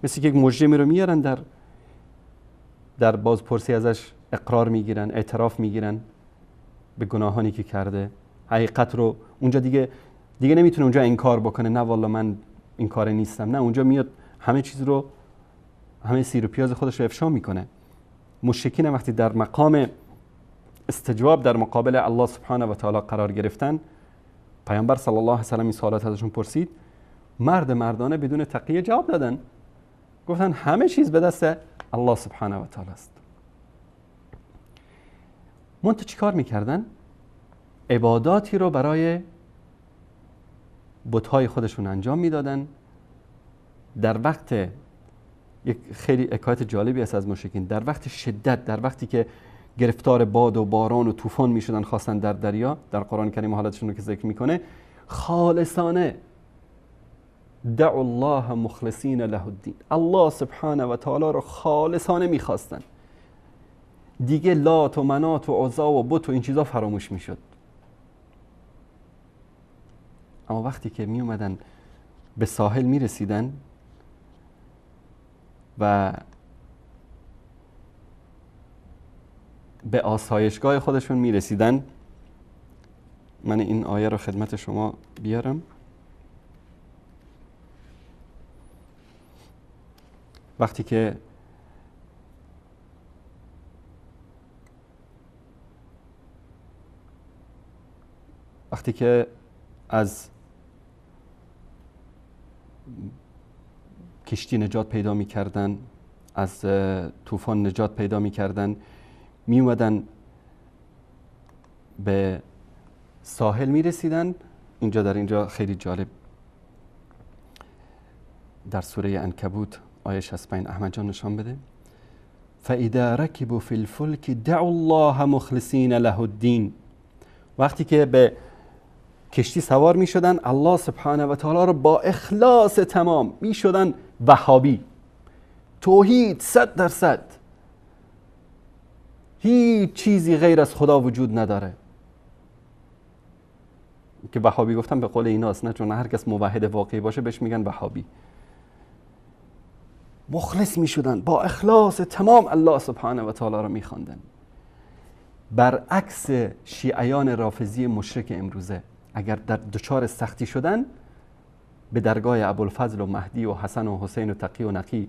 مثل که یک مجرمی رو میارن در بازپرسی ازش اقرار میگیرن، اعتراف میگیرن به گناهانی که کرده، حقیقت رو اونجا دیگه نمیتونه اونجا انکار بکنه، نه والله من این کار نیستم، نه اونجا میاد همه چیز رو، همه سیر و پیاز خودش رو افشا میکنه. مشرکین وقتی در مقام استجواب در مقابل الله سبحانه و تعالی قرار گرفتن، پیامبر صلی الله علیه و سلم این سوالات ازشون پرسید، مردانه بدون تقیه جواب دادن، گفتن همه چیز به دست الله سبحانه و تعالی است. منتها چی کار میکردن؟ عباداتی رو برای بت‌های خودشون انجام میدادن. در وقت، یک خیلی حکایت جالبی است از مشرکین، در وقت شدت، در وقتی که گرفتار باد و باران و طوفان میشدن خواستن در دریا، در قرآن کریم حالتشون رو که ذکر میکنه، خالصانه دعوا الله مخلصین له الدین، الله سبحانه و تعالی رو خالصانه میخواستن، دیگه لات و منات و عزا و بت و این چیزا فراموش میشد. اما وقتی که می اومدن به ساحل می رسیدن و به آسایشگاه خودشون می رسیدن، من این آیه رو خدمت شما بیارم. وقتی که از کشتی نجات پیدا می کردن، از طوفان نجات پیدا می کردن، می اومدن به ساحل می رسیدن. در اینجا خیلی جالب در سوره عنکبوت آیه 65 احمد جان نشان بده، فاذا ركبوا في الفلك دعوا الله مخلصین له الدین، وقتی که به کشتی سوار می شدن الله سبحانه و تعالی رو با اخلاص تمام می شدن وهابی، توحید 100%، هیچ چیزی غیر از خدا وجود نداره. که وهابی گفتن به قول ایناست، نه چون هر کس موحد واقعی باشه بهش میگن وهابی. مخلص می شدن، با اخلاص تمام الله سبحانه و تعالی رو می خواندن. برعکس شیعیان رافضی مشرک امروزه، اگر در دچار سختی شدن به درگاه ابوالفضل و مهدی و حسن و حسین و تقی و نقی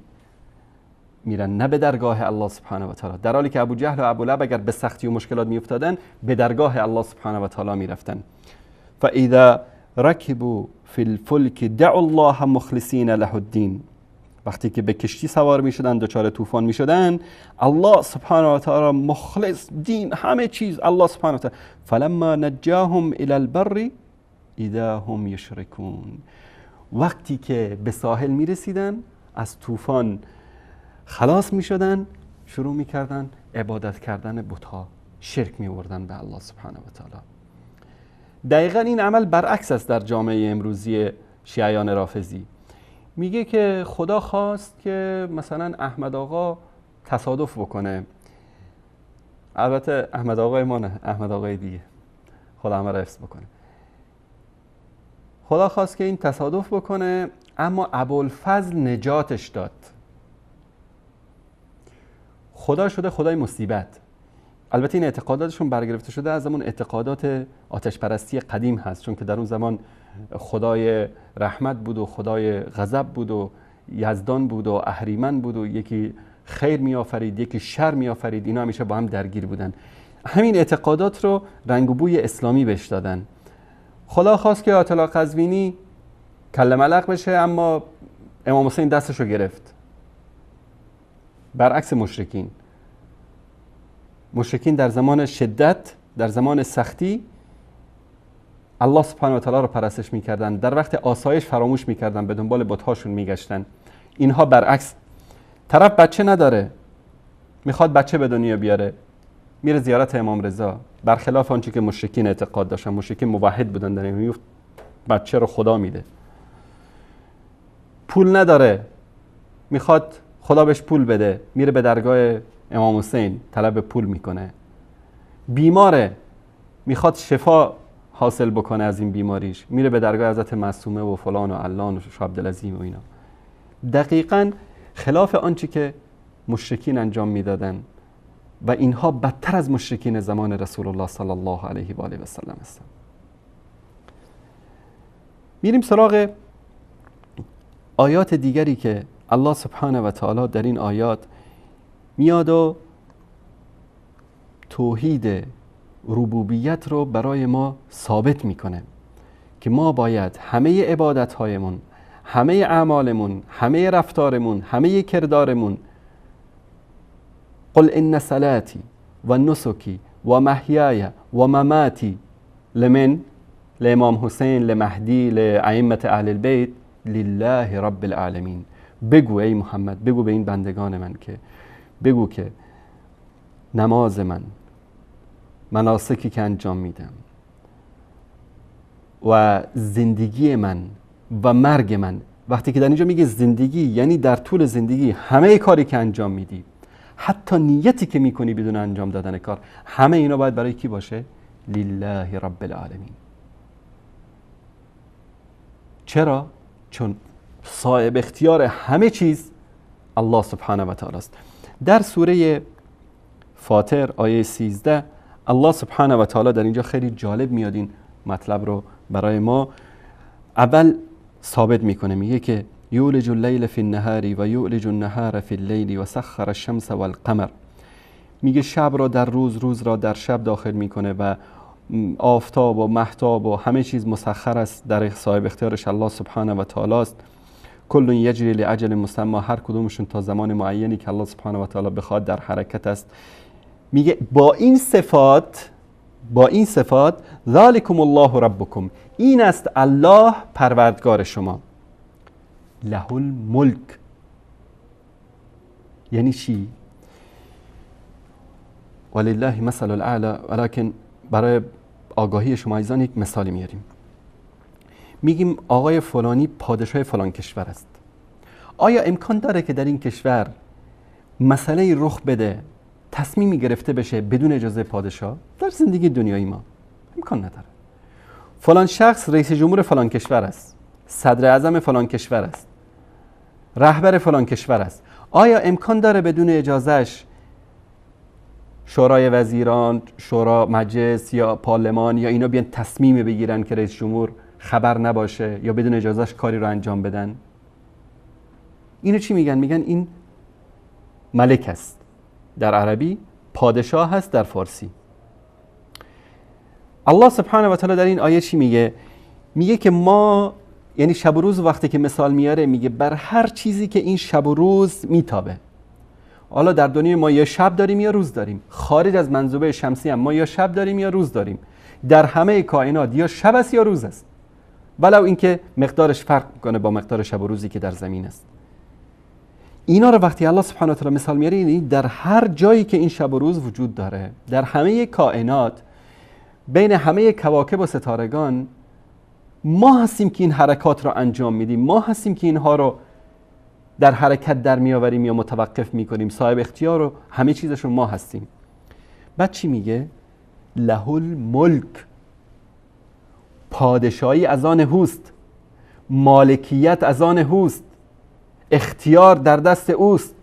میرن، نه به درگاه الله سبحانه و تعالی. در حالی که ابو جهل و ابو لهب اگر به سختی و مشکلات می افتادن به درگاه الله سبحانه و تعالی میرفتن. فاذا ركبوا في الفلك دعوا الله مخلصین له الدین، وقتی که به کشتی سوار می شدن، دچار طوفان می شدن، الله سبحانه و تعالی مخلص، دین، همه چیز الله سبحانه و تعالی. فلما نجاهم الى البر اذا هم یشرکون، وقتی که به ساحل می رسیدن، از طوفان خلاص می شدن، شروع می کردن عبادت کردن بت‌ها، شرک می آوردن به الله سبحانه و تعالی. دقیقا این عمل برعکس است در جامعه امروزی شیعیان رافضی. میگه که خدا خواست که مثلا احمد آقا تصادف بکنه، البته احمد آقای ما نه، احمد آقای دیگه، خدا همه را حفظ بکنه. خدا خواست که این تصادف بکنه، اما ابوالفضل نجاتش داد. خدا شده خدای مصیبت. البته این اعتقاداتشون برگرفته شده از همون اعتقادات آتش پرستی قدیم هست، چون که در اون زمان خدای رحمت بود و خدای غضب بود و یزدان بود و اهریمن بود و یکی خیر می آفرید یکی شر می آفرید، اینا همیشه با هم درگیر بودن. همین اعتقادات رو رنگ و بوی اسلامی بهش دادن. خدا خواست که آیت الله قزوینی کله ملق بشه، اما امام حسین دستش رو گرفت. برعکس مشرکین در زمان شدت، در زمان سختی الله سبحانه و تعالی رو پرستش میکردن، در وقت آسایش فراموش میکردن، به دنبال بت‌هاشون میگشتن. اینها برعکس، طرف بچه نداره، میخواد بچه به دنیا بیاره، میره زیارت امام رضا، برخلاف آنچه که مشرکین اعتقاد داشتن. مشرکین موحد بودن، در میگفت بچه رو خدا میده. پول نداره، میخواد خدا بهش پول بده، میره به درگاه امام حسین طلب پول میکنه. بیماره، میخواد شفا حاصل بکنه از این بیماریش، میره به درگاه حضرت معصومه و فلان و علان و شاه عبدالعظیم و اینا. دقیقاً خلاف آنچه که مشرکین انجام میدادن و اینها بدتر از مشرکین زمان رسول الله صلی الله علیه و آله و سلم هستند. میریم سراغ آیات دیگری که الله سبحانه و تعالی در این آیات میاد و توحید ربوبیت رو برای ما ثابت میکنه که ما باید همه عبادت‌هایمون، همه اعمالمون، همه رفتارمون، همه کردارمون، قل ان صلاتی و نسکی و محیای و مماتی لمن؟ لامام حسین، لمهدی، لائمه اهل البیت، لله رب العالمین. بگو ای محمد، بگو به این بندگان من که بگو که نماز من، مناسکی که انجام میدم و زندگی من و مرگ من. وقتی که در اینجا میگه زندگی، یعنی در طول زندگی همه کاری که انجام میدی، حتی نیتی که میکنی بدون انجام دادن کار، همه اینا باید برای کی باشه؟ لله رب العالمین. چرا؟ چون صاحب اختیار همه چیز الله سبحانه و تعالی است. در سوره فاطر آیه 13 الله سبحانه و تعالی در اینجا خیلی جالب میاد این مطلب رو برای ما اول ثابت میکنه. میگه که یولج اللیل فی النهار و یولج النهار فی اللیل و سخر الشمس والقمر. میگه شب را در روز، روز را در شب داخل میکنه و آفتاب و مهتاب و همه چیز مسخر است، در صاحب اختیارش الله سبحانه و تعالی است. کل یجری لاجل مسمى، هر کدومشون تا زمان معینی که الله سبحانه و تعالی بخواد در حرکت است. میگه با این صفات ذالکم الله ربکم، این است الله پروردگار شما. له الملک یعنی چی؟ ولله مثل الاعلی. ولکن برای آگاهی شما عزیزان یک مثالی میاریم. میگیم آقای فلانی پادشاه فلان کشور است. آیا امکان داره که در این کشور مسئله رخ بده، تصمیمی گرفته بشه بدون اجازه پادشاه؟ در زندگی دنیایی ما امکان نداره. فلان شخص رئیس جمهور فلان کشور است، صدر اعظم فلان کشور است، رهبر فلان کشور است. آیا امکان داره بدون اجازهش شورای وزیران، شورا مجلس یا پارلمان یا اینا بیان تصمیم بگیرن که رئیس جمهور خبر نباشه یا بدون اجازهش کاری رو انجام بدن؟ اینو چی میگن؟ میگن این ملک است در عربی، پادشاه هست در فارسی. الله سبحانه و تعالی در این آیه چی میگه؟ میگه که ما، یعنی شب و روز وقتی که مثال میاره، میگه بر هر چیزی که این شب و روز میتابه. حالا در دنیا ما یا شب داریم یا روز داریم، خارج از منظومه شمسی هم ما یا شب داریم یا روز داریم. در همه کائنات یا شب است یا روز است، ولو اینکه مقدارش فرق میکنه با مقدار شب و روزی که در زمین است. اینا رو وقتی الله سبحانه و تعالی مثال میاره، یعنی در هر جایی که این شب و روز وجود داره، در همه کائنات، بین همه کواکب و ستارگان، ما هستیم که این حرکات رو انجام میدیم، ما هستیم که اینها رو در حرکت در میآوریم یا متوقف میکنیم. صاحب اختیار و همه چیزشون ما هستیم. بعد چی میگه؟ له الملک، پادشاهی از آن هوست، مالکیت از آن هوست، اختیار در دست اوست.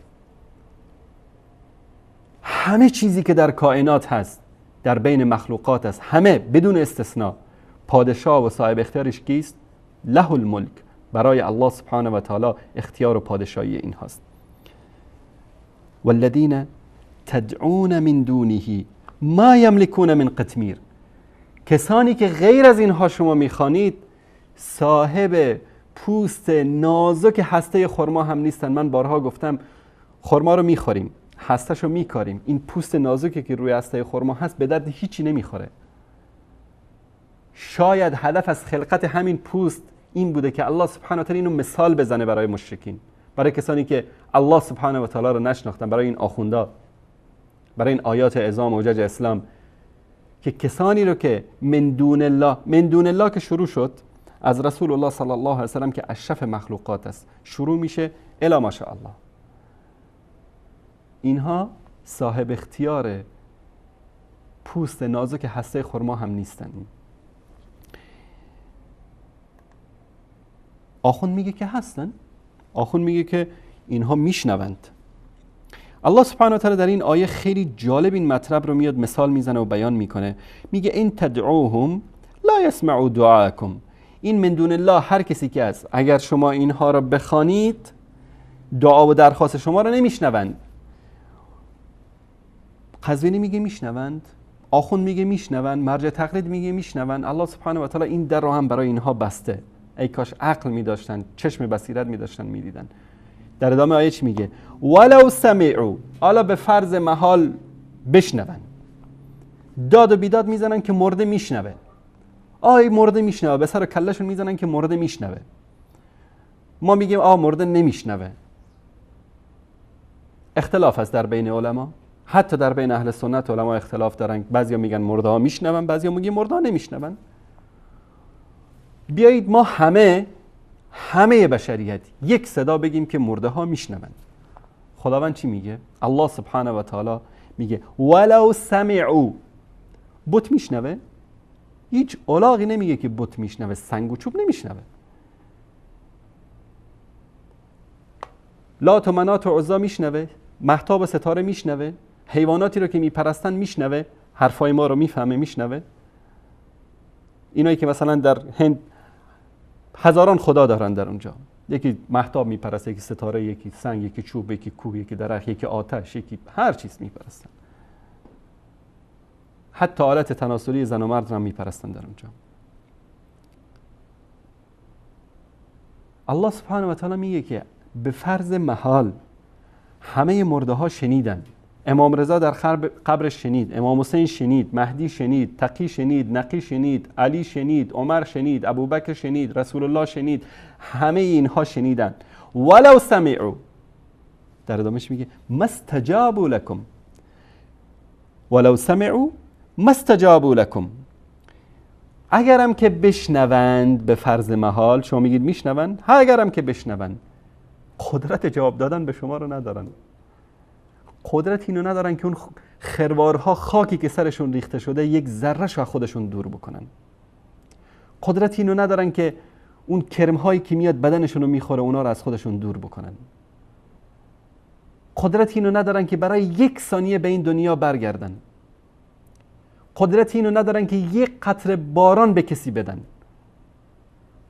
همه چیزی که در کائنات هست، در بین مخلوقات هست، همه بدون استثناء پادشاه و صاحب اختیارش کیست؟ له الملک. برای الله سبحانه و تعالی اختیار و پادشاهی این هست. والذین تدعون من دونه ما یملکون من قطمیر. کسانی که غیر از اینها شما میخوانید صاحب پوست نازک هسته خرما هم نیستن. من بارها گفتم خرما رو میخوریم، هسته‌شو میکاریم، این پوست نازکی که روی هسته خرما هست به درد هیچی نمیخوره. شاید هدف از خلقت همین پوست این بوده که الله سبحانه و تعالی اینو مثال بزنه برای مشرکین، برای کسانی که الله سبحانه و تعالی رو نشناختن، برای این آخوندا. برای این آیات عظام و حجج اسلام که کسانی رو که من دون الله که شروع شد از رسول الله صلی الله علیه وسلم که اشرف مخلوقات است شروع میشه الا ماشاءالله، اینها صاحب اختیار پوست نازک هسته خرما هم نیستن. آخوند میگه که هستن، آخوند میگه که اینها میشنوند. الله سبحانه و تعالی در این آیه خیلی جالب این مطلب رو میاد مثال میزنه و بیان میکنه. میگه این تدعوهم لا يسمعوا دعاءکم، این من دون الله هر کسی که است اگر شما اینها را بخوانید دعا و درخواست شما را نمیشنوند. قزوینی میگه میشنوند، آخوند میگه میشنوند، مرجع تقلید میگه میشنوند. الله سبحانه و تعالی این در رو هم برای اینها بسته. ای کاش عقل میداشتن، چشم بصیرت میداشتن میدیدن. در ادامه آیه چی میگه؟ ولو سمعوا، حالا به فرض محال بشنون، داد و بیداد میزنن که مرده میشنوه. مرده میشنوه، به سر کلهشون میزنن که مرده میشنوه. ما میگیم مرده نمیشنوه. اختلاف هست در بین علما، حتی در بین اهل سنت علما اختلاف دارن. بعضیا میگن مرده ها میشنون، بعضیا میگن مرده ها نمیشنون. بیایید ما همه بشریت یک صدا بگیم که مرده ها میشنوند. خداوند چی میگه؟ الله سبحانه و تعالی میگه ولو سمعوا، بت میشنوه؟ هیچ الاغی نمیگه که بت میشنوه، سنگ و چوب نمیشنوه. لات و منات و عزا میشنوه، مهتاب و ستاره میشنوه، حیواناتی رو که میپرستن میشنوه، حرفای ما رو میفهمه میشنوه. اینایی که مثلا در هند هزاران خدا دارن در اونجا، یکی مهتاب میپرسته، یکی ستاره، یکی سنگ، یکی چوب، یکی کوه، یکی درخت، یکی آتش، یکی هر چیز میپرستن. حتی آلت تناسلی زن و مرد هم میپرستن در اونجا. الله سبحانه و تعالی میگه که به فرض محال همه مرده ها شنیدن. امام رضا در قبرش شنید، امام حسین شنید، مهدی شنید، تقی شنید، نقی شنید، علی شنید، عمر شنید، ابوبکر شنید، رسول الله شنید. همه اینها شنیدن. ولو سمعوا، در ادامهش میگه مستجابوا لكم، ولو سمعوا مستجابوا لكم، اگرم که بشنوند به فرض محال، شما میگید میشنوند، اگرم که بشنوند، قدرت جواب دادن به شما رو ندارن. قدرت اینو ندارن که اون خروارها خاکی که سرشون ریخته شده یک ذره‌شو از خودشون دور بکنن. قدرت اینو ندارن که اون کرم‌هایی که میاد بدنشون رو میخوره اونا رو از خودشون دور بکنن. قدرت اینو ندارن که برای یک ثانیه به این دنیا برگردن. قدرت اینو ندارن که یک قطره باران به کسی بدن.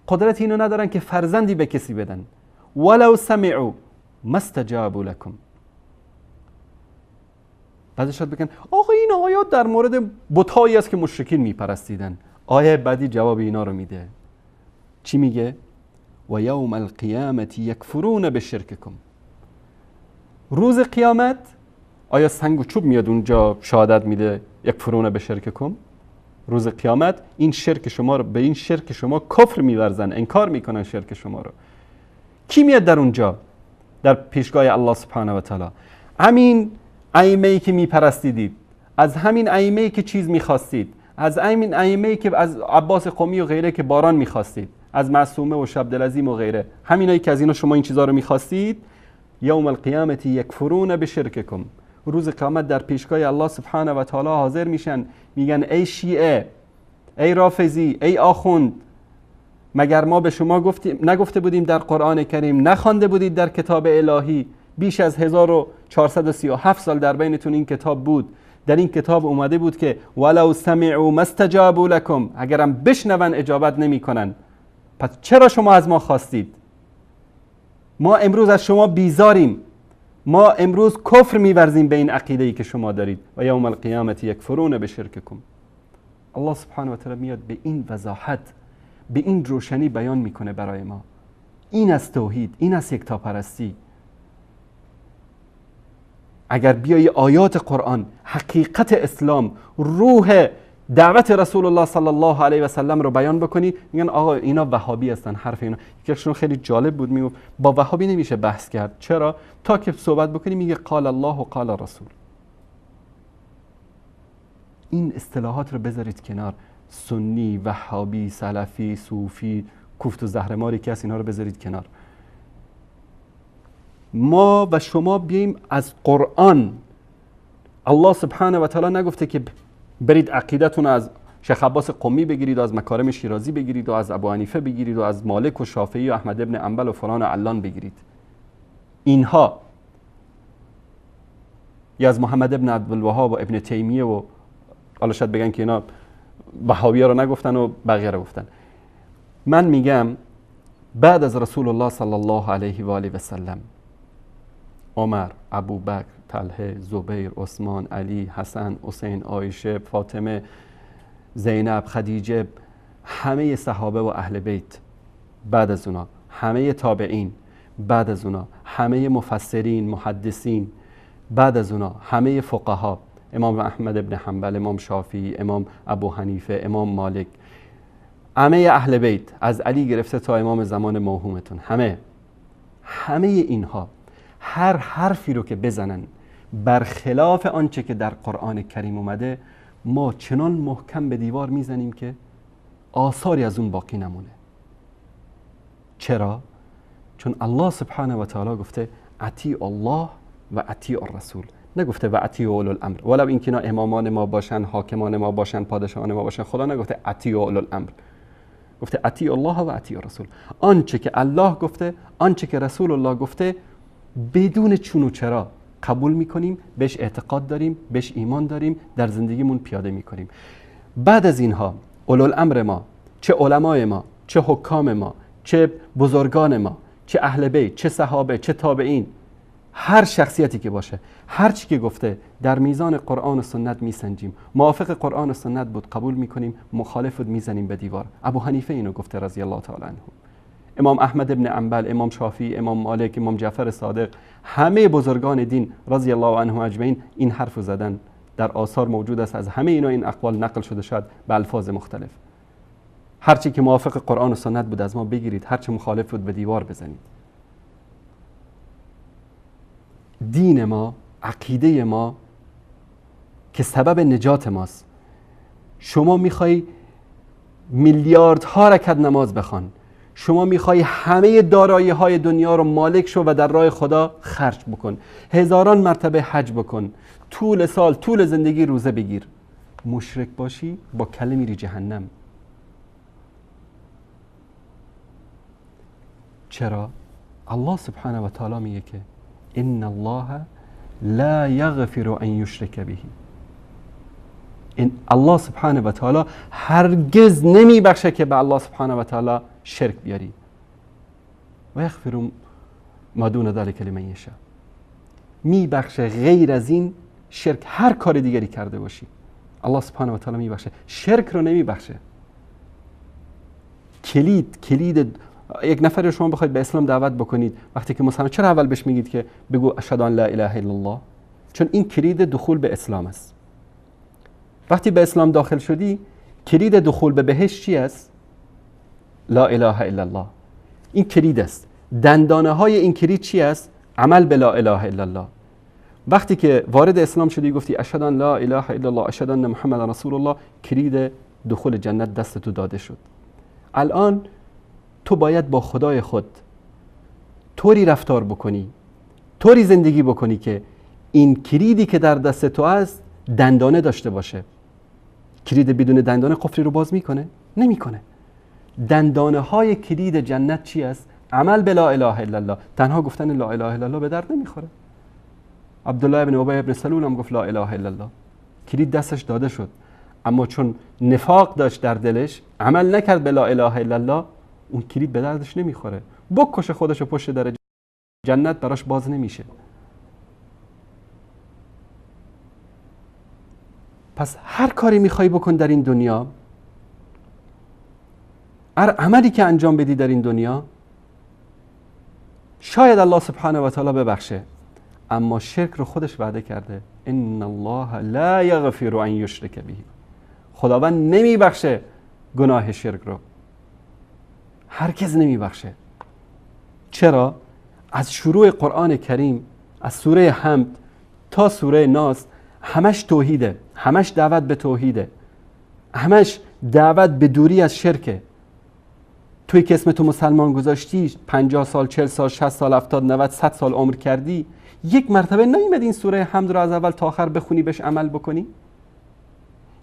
قدرت اینو ندارن که فرزندی به کسی بدن. ولو سمعوا ما استجابوا لكم. بعدش شاید بگن آقا این آیات در مورد بت‌هایی است که مشرکین میپرستیدن. آیه بعدی جواب اینا رو میده. چی میگه؟ و یوم القیامت یکفرون بشرککم. روز قیامت آیا سنگ و چوب میاد اونجا شهادت میده یکفرون بشرککم؟ روز قیامت این شرک شما رو، به این شرک شما کفر میورزن، انکار میکنن شرک شما رو. کی میاد در اونجا در پیشگاه الله سبحانه و تعالی؟ همین ائمه‌ای که میپرستیدید، از همین ائمه‌ای که چیز میخواستید، از همین ائمه‌ای که از عباس قمی و غیره که باران میخواستید، از معصومه و شبدالعظیم و غیره، همینایی که از اینا شما این چیزا رو میخواستید، یوم القیامت یکفرون بشرککم. روز قیامت در پیشگاه الله سبحانه و تعالی حاضر میشن، میگن ای شیعه، ای رافضی، ای آخوند، مگر ما به شما نگفته بودیم در قرآن کریم، نخوانده بودید در کتاب الهی؟ بیش از 1437 سال در بینتون این کتاب بود. در این کتاب اومده بود که ولو سمعوا ما استجابوا لكم، اگرم بشنون اجابت نمیکنن. پس چرا شما از ما خواستید؟ ما امروز از شما بیزاریم، ما امروز کفر میورزیم به این عقیده‌ای که شما دارید. و یوم القیامت یکفرون بشرککم. الله سبحانه و تعالی میاد به این وضاحت، به این روشنی بیان میکنه برای ما. این از توحید، این از یکتاپرستی. اگر بیای آیات قرآن، حقیقت اسلام، روح دعوت رسول الله صلی الله علیه و سلم رو بیان بکنی، میگن آقا اینا وهابی هستن، حرف اینا. یکیشون خیلی جالب بود، میگفت با وهابی نمیشه بحث کرد. چرا؟ تا که صحبت بکنی میگه قال الله و قال رسول. این اصطلاحات رو بذارید کنار. سنی، وهابی، سلفی، صوفی، کوفت و زهرماری که هست، اینا رو بذارید کنار. ما و شما بیایم از قرآن. الله سبحانه و تعالی نگفته که برید عقیدتون از شیخ عباس قمی بگیرید و از مکارم شیرازی بگیرید و از ابو حنیفه بگیرید و از مالک و شافعی و احمد ابن حنبل و فلان و علان بگیرید. اینها یا از محمد ابن عبدالوهاب و ابن تیمیه و حالا شاید بگن که اینا وهابی‌ها رو نگفتن و بقیه رو گفتن. من میگم بعد از رسول الله صلی الله علیه و آله و سلم عمر، ابوبکر، طلحه، زبیر، عثمان، علی، حسن، حسین، عایشه، فاطمه، زینب، خدیجه، همه صحابه و اهل بیت، بعد از اونا همه تابعین، بعد از اونا همه مفسرین، محدثین، بعد از اونا همه فقها، امام احمد ابن حنبل، امام شافعی، امام ابو حنیفه، امام مالک، همه اهل بیت از علی گرفته تا امام زمان موهومتون، همه اینها هر حرفی رو که بزنن برخلاف آنچه که در قرآن کریم اومده، ما چنان محکم به دیوار میزنیم که آثاری از اون باقی نمونه. چرا؟ چون الله سبحانه و تعالی گفته اطیع الله و اطیع الرسول، نگفته و اطیع اولو الامر. ولو این که اینا امامان ما باشن، حاکمان ما باشن، پادشاهان ما باشن، خدا نگفته اطیع اولو الامر، گفته اطیع الله و اطیع الرسول. آنچه که الله گفته، آنچه که رسول الله گفته، بدون چون و چرا قبول میکنیم، بهش اعتقاد داریم، بهش ایمان داریم، در زندگیمون پیاده میکنیم. بعد از اینها اولوالامر ما، چه علمای ما، چه حکام ما، چه بزرگان ما، چه اهل بیت، چه صحابه، چه تابعین، هر شخصیتی که باشه، هر چی که گفته در میزان قرآن و سنت میسنجیم. موافق قرآن و سنت بود قبول میکنیم، مخالف بود میزنیم به دیوار. ابو حنیفه اینو گفته رضی الله تعالی عنه. امام احمد ابن حنبل، امام شافعی، امام مالک، امام جعفر صادق، همه بزرگان دین رضی الله عنهم اجمعین این حرف زدن. در آثار موجود است از همه اینا این اقوال نقل شده، شد به الفاظ مختلف. هرچی که موافق قرآن و سنت بود از ما بگیرید، هرچی مخالف بود به دیوار بزنید. دین ما، عقیده ما که سبب نجات ماست. شما میخوای میلیاردها رکعت نماز بخوان، شما میخوای همه دارایی های دنیا رو مالک شو و در راه خدا خرج بکن، هزاران مرتبه حج بکن، طول سال، طول زندگی روزه بگیر، مشرک باشی با کله میری جهنم. چرا؟ الله سبحانه و تعالی میگه که ان الله لا یغفر ان یشرک به. این الله سبحانه و تعالی هرگز نمی بخشه که به الله سبحانه و تعالی شرک بیاری. و یغفر ما دون ذلک لمن یشاء، می بخشه غیر از این شرک، هر کار دیگری کرده باشی الله سبحانه و تعالی می بخشه، شرک رو نمی بخشه. کلید یک نفر رو شما بخواید به اسلام دعوت بکنید، وقتی که مسلمان، چرا اول بهش میگید که بگو اشهد ان لا اله الا الله؟ چون این کلید دخول به اسلام است. وقتی به اسلام داخل شدی، کلید دخول به بهشت چی است؟ لا اله الا الله. این کلید است. دندانه های این کلید چی است؟ عمل به لا اله الا الله. وقتی که وارد اسلام شدی گفتی اشهد ان لا اله الا الله اشهد ان محمد رسول الله، کلید دخول جنت دست تو داده شد. الان تو باید با خدای خود طوری رفتار بکنی، طوری زندگی بکنی که این کلیدی که در دست تو است دندانه داشته باشه. کلید بدون دندانه قفلی رو باز میکنه؟ نمیکنه. دندانه های کلید جنت چی است؟ عمل به لا اله الا الله. تنها گفتن لا اله الا الله به درد نمیخوره. عبدالله ابن ابی ابن سلول هم گفت لا اله الا الله، کلید دستش داده شد، اما چون نفاق داشت در دلش، عمل نکرد به لا اله الا الله، اون کلید به دردش نمیخوره. بکشه خودشو پشت در جنت براش باز نمیشه. پس هر کاری میخوای بکن در این دنیا، هر عملی که انجام بدی در این دنیا، شاید الله سبحانه و تعالی ببخشه، اما شرک رو خودش وعده کرده ان الله لا یغفر ان یشرک به. خداوند نمیبخشه گناه شرک رو، هرگز نمیبخشه. چرا؟ از شروع قرآن کریم، از سوره حمد تا سوره ناس، همش توحیده، همش دعوت به توحیده، همش دعوت به دوری از شرکه. توی که اسم تو مسلمان گذاشتی 50 سال 40 سال 60 سال 70 90 100 سال عمر کردی، یک مرتبه نیومد این سوره حمد رو از اول تا آخر بخونی بهش عمل بکنی؟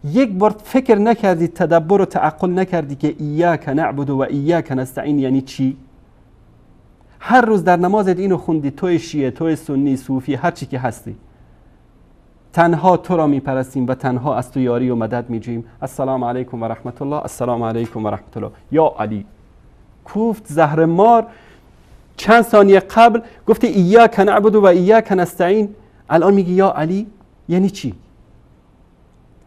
یک بار فکر نکردی، تدبر و تعقل نکردی که ایاک نعبد و ایاک نستعین یعنی چی؟ هر روز در نمازت اینو خوندی، توی شیعه، توی سنی، صوفی، هر چی که هستی، تنها تو را میپرستیم و تنها از تو یاری و مدد میجوییم. السلام علیکم و رحمت الله، السلام علیکم و رحمت الله. یا علی کوفت زهر مار چند ثانیه قبل گفته ایاک نعبد و ایاک نستعین، الان میگی یا علی. یعنی چی؟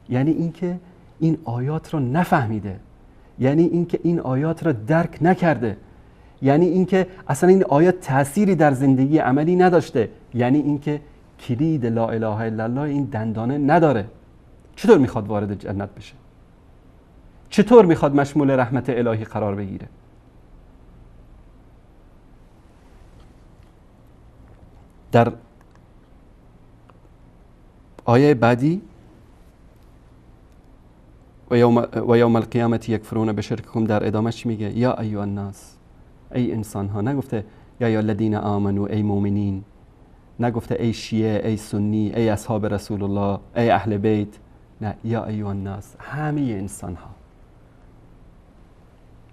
یعنی اینکه این آیات رو نفهمیده، یعنی اینکه این آیات رو درک نکرده، یعنی اینکه اصلا این آیات تأثیری در زندگی عملی نداشته، یعنی اینکه کلید لا اله الا الله این دندانه نداره. چطور میخواد وارد جنت بشه؟ چطور میخواد مشمول رحمت الهی قرار بگیره؟ در آیه بعدی و یوم القیامت یکفرون بشرککم، در ادامهش چی میگه؟ یا ایها الناس، ای انسان ها. نگفته یا ایها الذین آمنو، ای مؤمنین. نگفته ای شیعه، ای سنی، ای اصحاب رسول الله، ای اهل بیت. نه، یا ایها الناس، همه انسان ها،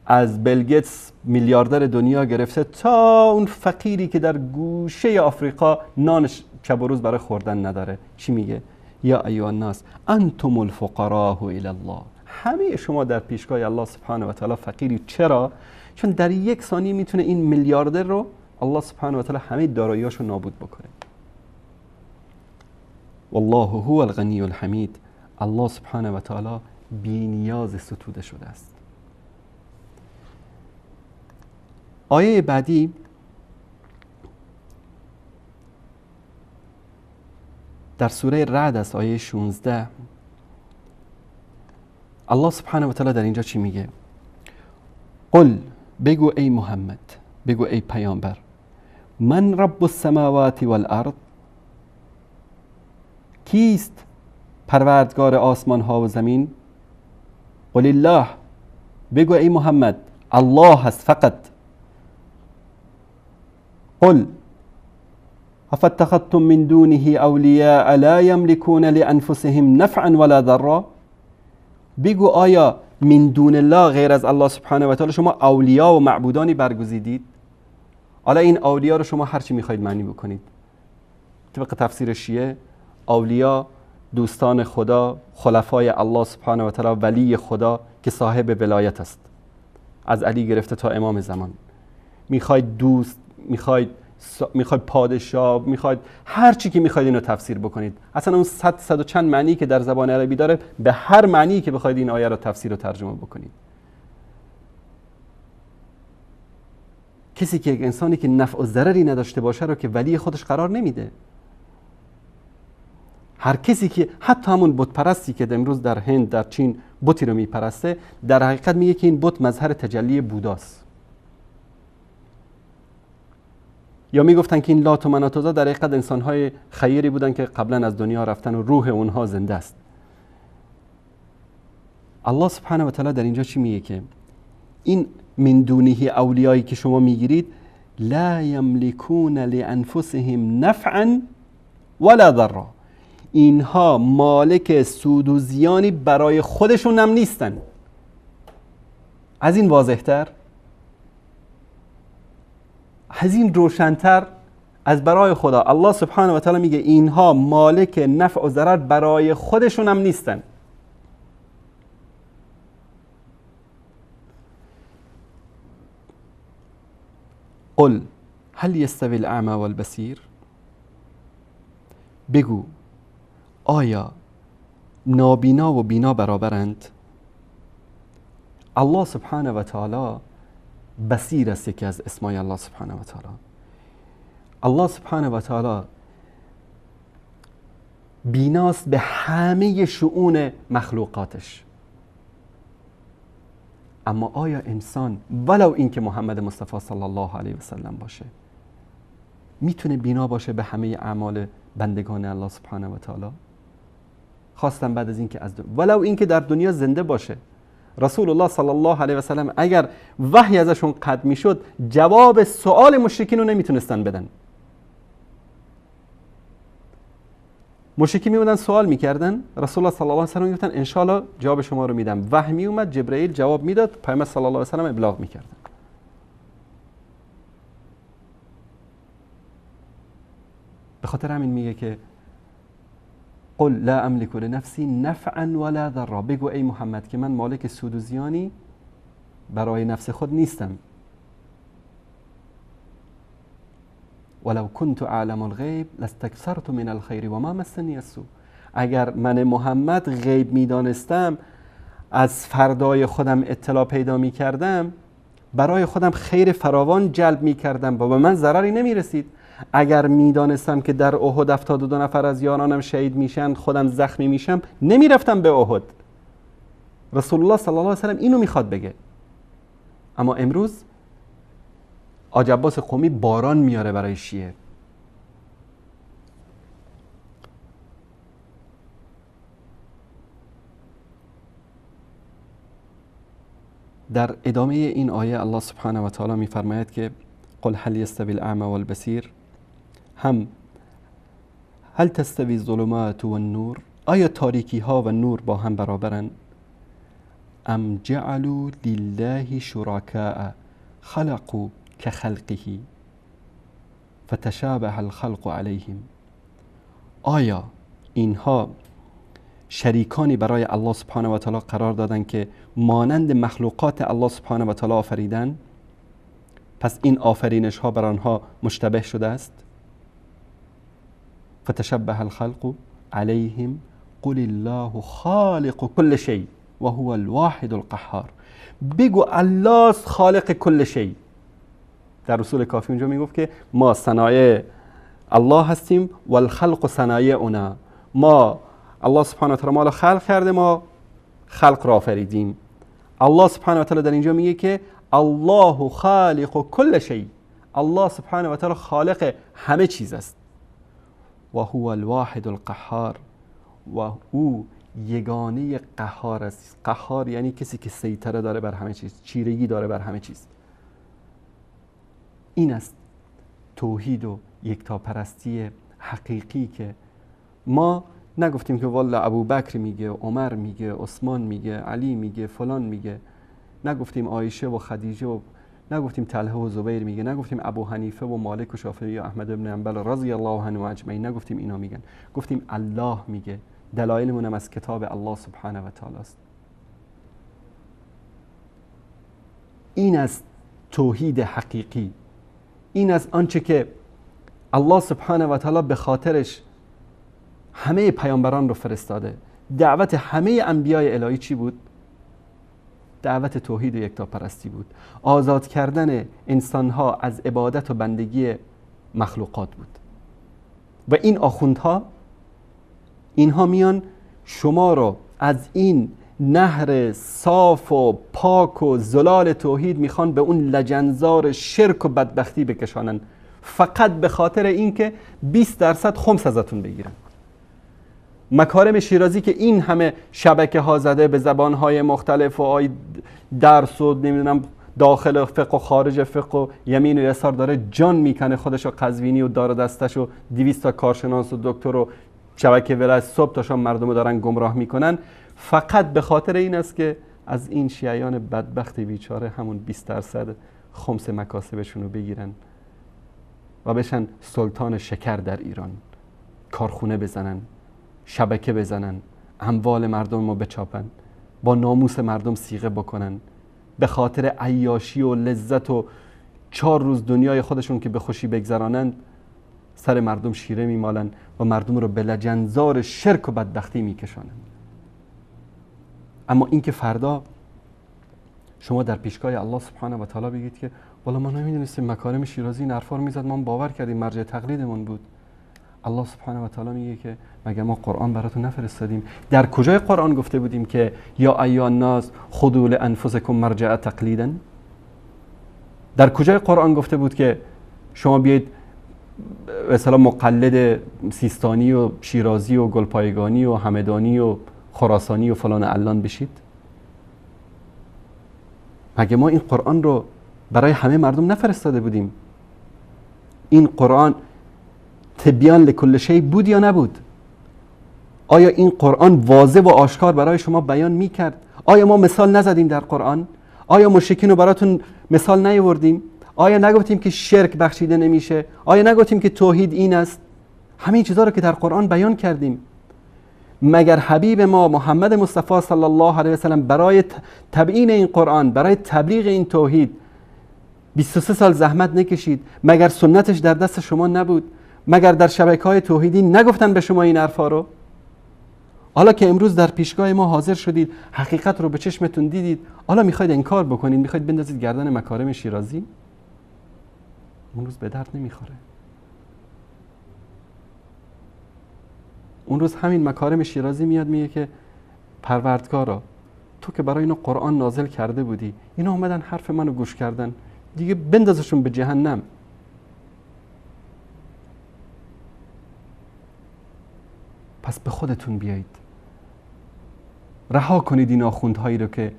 از بیل گیتس میلیاردر دنیا گرفته تا اون فقیری که در گوشه آفریقا نانش شب و روز برای خوردن نداره. چی میگه؟ یا ایها الناس انتم الفقراء الی الله. همه شما در پیشگاه الله سبحانه و تعالی فقیری. چرا؟ چون در یک ثانیه میتونه این میلیاردر رو الله سبحانه و تعالی همه داراییاشو نابود بکنه. والله هو الغنی الحمید. الله سبحانه و تعالی بی نیاز ستوده شده است. آیه بعدی در سوره رعد است، آیه 16. الله سبحانه و تعالی در اینجا چی میگه؟ قل، بگو ای محمد، بگو ای پیامبر، من رب السماوات والارض، کیست پروردگار آسمان ها و زمین؟ قل الله، بگو ای محمد الله هست فقط. قل افاتخذتم من دونه اولیاء لا یملکون لانفسهم نفعا ولا ضرا. بگو آیا من دون الله، غیر از الله سبحانه و تعالی، شما اولیا و معبودانی برگزیدید؟ حالا این اولیا رو شما هر چی میخواید معنی بکنید. طبق تفسیر شیعه، اولیا دوستان خدا، خلفای الله سبحانه و تعالی، ولی خدا که صاحب ولایت است، از علی گرفته تا امام زمان. میخواید دوست، میخواید پادشاه، میخواید هر چی که میخواید اینو تفسیر بکنید. اصلا اون صد و چند معنی که در زبان عربی داره، به هر معنی که بخواید این آیه رو تفسیر و ترجمه بکنید. کسی که انسانی که نفع و ضرری نداشته باشه رو که ولی خودش قرار نمیده. هر کسی که حتی همون بت پرستی که امروز در هند، در چین بتی رو میپرسته، در حقیقت میگه که این بت مظهر تجلی بوداست. یا میگفتن که این لات و منات در حقیقت انسان‌های خیری بودن که قبلا از دنیا رفتن و روح اونها زنده است. الله سبحانه و تعالی در اینجا چی میگه؟ که این من دونه اولیایی که شما میگیرید، لا یملکون لانفسهم نفعا ولا ضرا، اینها مالک سود و زیانی برای خودشون هم نیستن. از این واضح‌تر، از این روشن‌تر، از برای خدا الله سبحانه و تعالی میگه اینها مالک نفع و ضرر برای خودشون هم نیستن. قل هل یستوی الاعمی والبصیر، بگو آیا نابینا و بینا برابرند؟ الله سبحانه و تعالی بصیر است، یکی از اسمای الله سبحانه و تعالی. الله سبحانه و تعالی بیناست به همه شؤون مخلوقاتش. اما آیا انسان، ولو اینکه محمد مصطفی صلی الله علیه و سلم باشه، میتونه بینا باشه به همه اعمال بندگان الله سبحانه و تعالی؟ خواستن بعد از این که ولو این که در دنیا زنده باشه. رسول الله صلی الله علیه و سلم اگر وحی ازشون قطع میشد جواب سوال مشرکین رو نمیتونستن بدن. مشرکین میبودن سوال میکردن، رسول الله صلی الله علیه و سلم میگفتن ان شاء الله جواب شما رو میدم. وحی میومد، جبرئیل جواب میداد، پیامبر صلی الله علیه و سلم ابلاغ میکردن. به خاطر همین میگه که قل لا املک لنفسی نفعا ولا ضرا، بگو ای محمد که من مالک سود و زیانی برای نفس خود نیستم. ولو كنت اعلم الغیب لاستكثرت من الخیر و ما مسنی السوء. اگر من محمد غیب میدانستم، از فردای خودم اطلاع پیدا میکردم، برای خودم خیر فراوان جلب میکردم و به من ضرری نمیرسید. اگر میدانستم که در احد 72 نفر از یارانم شهید میشن، خودم زخمی میشم، نمیرفتم به احد. رسول الله صلی الله علیه و سلم اینو میخواد بگه. اما امروز حاج عباس قمی باران میاره برای شیعه. در ادامه این آیه الله سبحانه و تعالی میفرماید که قل هل یستوی الاعمی والبصیر، هم هل تستوی الظلمات والنور، آیا تاریکی ها و نور با هم برابرند؟ ام جعلوا لله شرکاء خلقوا كخلقه فتشابه الخلق علیهم، آیا اینها شریکانی برای الله سبحانه و تعالی قرار دادن که مانند مخلوقات الله سبحانه و تعالی آفریدن، پس این آفرینش ها بر آنها مشتبه شده است؟ فتشبه الخلق علیهم قل الله خالق كل شيء و هو الواحد القهار، بگو الله است خالق کل شی. در رسول کافی اونجا میگفت که ما صنایع الله هستیم و الخلق صنایعنا، ما الله سبحانه و تعالی ما رو خلق کرده، ما خلق را آفریدیم. الله سبحانه و تعالی در اینجا میگه که الله خالق کل شی، الله سبحانه و تعالی خالق همه چیز است. و هو الواحد القهار، و او یگانه قهار است. قهار یعنی کسی که سیطره داره بر همه چیز، چیرگی داره بر همه چیز. این است توحید و یکتاپرستی حقیقی که ما نگفتیم که والله ابوبکر میگه، عمر میگه، عثمان میگه، علی میگه، فلان میگه، نگفتیم عایشه و خدیجه و نگفتیم طلحه و زبیر میگه، نگفتیم ابو حنیفه و مالک و شافعی و احمد بن حنبل رضی الله عنهم اجمعین، نگفتیم اینا میگن، گفتیم الله میگه. دلایلمون هم از کتاب الله سبحانه و تعالی است. این است توحید حقیقی، این است آنچه که الله سبحانه و تعالی به خاطرش همه پیامبران رو فرستاده. دعوت همه انبیای الهی چی بود؟ دعوت توحید و یکتاپرستی بود. آزاد کردن انسانها از عبادت و بندگی مخلوقات بود. و این آخوندها، اینها میان شما رو از این نهر صاف و پاک و زلال توحید میخوان به اون لجنزار شرک و بدبختی بکشانن، فقط به خاطر اینکه 20% خمس ازتون بگیرن. مکارم شیرازی که این همه شبکه ها زده به زبان های مختلف و درس و نمیدونم داخل فقه و خارج فقه و یمین و یسار داره جان میکنه خودش و قزوینی و دار دستش و 200 تا کارشناس و دکتر و شبکه ولایت صبح تا شام مردم دارن گمراه میکنن، فقط به خاطر این است که از این شیعیان بدبخت بیچاره همون 20% خمس مکاسبشون رو بگیرن و بشن سلطان شکر در ایران، کارخونه بزنن، شبکه بزنن، اموال مردم رو بچاپن، با ناموس مردم صیغه بکنن، به خاطر عیاشی و لذت و 4 روز دنیای خودشون که به خوشی بگذرانن سر مردم شیره میمالن و مردم رو به لجنزار شرک و بدبختی میکشانن. اما این که فردا شما در پیشگاه الله سبحانه و تعالی بگید که والا ما نمیدونستیم مکارم شیرازی این حرفا رو میزد، ما باور کردیم مرجع تقلیدمون بود. الله سبحانه و تعالی میگه که مگر ما قرآن براتون نفرستادیم؟ در کجای قرآن گفته بودیم که یا ایها الناس خذوا لانفسکم مرجع تقلیدا؟ در کجای قرآن گفته بود که شما بیاید مثلا مقلد سیستانی و شیرازی و گلپایگانی و همدانی و خراسانی و فلان علان بشید؟ مگه ما این قرآن رو برای همه مردم نفرستاده بودیم؟ این قرآن تبیان لکل شیء بود یا نبود؟ آیا این قرآن واضح و آشکار برای شما بیان میکرد؟ آیا ما مثال نزدیم در قرآن؟ آیا مشرکین رو براتون مثال نیاوردیم؟ آیا نگفتیم که شرک بخشیده نمیشه؟ آیا نگفتیم که توحید این است؟ همین چیزا رو که در قرآن بیان کردیم. مگر حبیب ما محمد مصطفی صلی الله علیه و سلم برای تبیین این قرآن، برای تبلیغ این توحید 23 سال زحمت نکشید؟ مگر سنتش در دست شما نبود؟ مگر در شبکه‌های توحیدی نگفتن به شما این حرفا رو؟ حالا که امروز در پیشگاه ما حاضر شدید، حقیقت رو به چشمتون دیدید، حالا میخواید انکار بکنید، میخواید بندازید گردن مکارم شیرازی؟ اون روز به درد نمیخوره. اون روز همین مکارم شیرازی میاد میگه که پروردگارا تو که برای اینا قرآن نازل کرده بودی، اینا اومدن حرف منو گوش کردن، دیگه بندازشون به جهنم. پس به خودتون بیایید، رها کنید این آخوندهایی رو که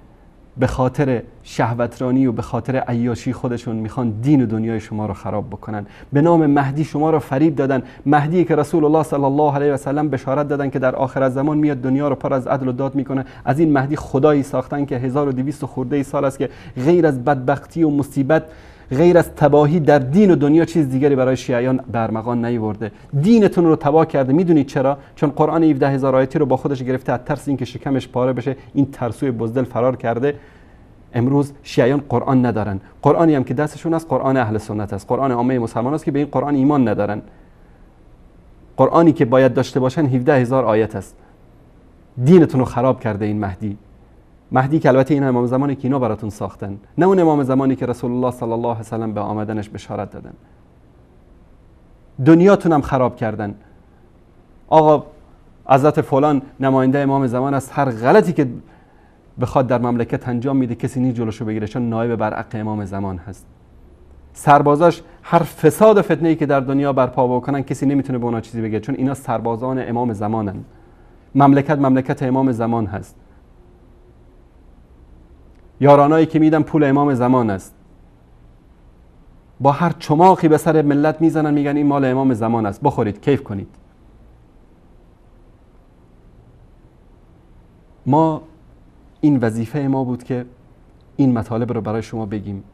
به خاطر شهوترانی و به خاطر عیاشی خودشون میخوان دین و دنیای شما رو خراب بکنن. به نام مهدی شما رو فریب دادن، مهدی که رسول الله صلی الله علیه و سلم بشارت دادن که در آخر زمان میاد دنیا رو پر از عدل و داد میکنه. از این مهدی خدایی ساختن که 1200 خورده سال است که غیر از بدبختی و مصیبت، غیر از تباهی در دین و دنیا چیز دیگری برای شیعیان برمغان نیورده. دینتون رو تباه کرده. میدونید چرا؟ چون قرآن 17000 آیاتی رو با خودش گرفته، از ترس اینکه شکمش پاره بشه این ترسوی بزدل فرار کرده. امروز شیعیان قرآن ندارن. قرآنی هم که دستشون است قرآن اهل سنت است، قرآن عامه مسلمان است که به این قرآن ایمان ندارن. قرآنی که باید داشته باشن 17000 آیت است. دینتون رو خراب کرده این مهدی که البته این امام زمانی که اینا براتون ساختن، نه اون امام زمانی که رسول الله صلی الله علیه و سلم به آمدنش بشارت دادن. دنیاتون هم خراب کردن. آقا حضرت فلان نماینده امام زمان است، هر غلطی که بخواد در مملکت انجام میده کسی نیست جلوشو بگیره، چون نایب برحق امام زمان هست. سربازاش هر فساد و فتنه‌ای که در دنیا برپا بکنن کسی نمیتونه به اونا چیزی بگه، چون اینا سربازان امام زمانن. مملکت امام زمان هست. یارانایی که میدن پول امام زمان است. با هر چماقی به سر ملت میزنن، میگن این مال امام زمان است، بخورید کیف کنید. ما این وظیفه ما بود که این مطالب رو برای شما بگیم.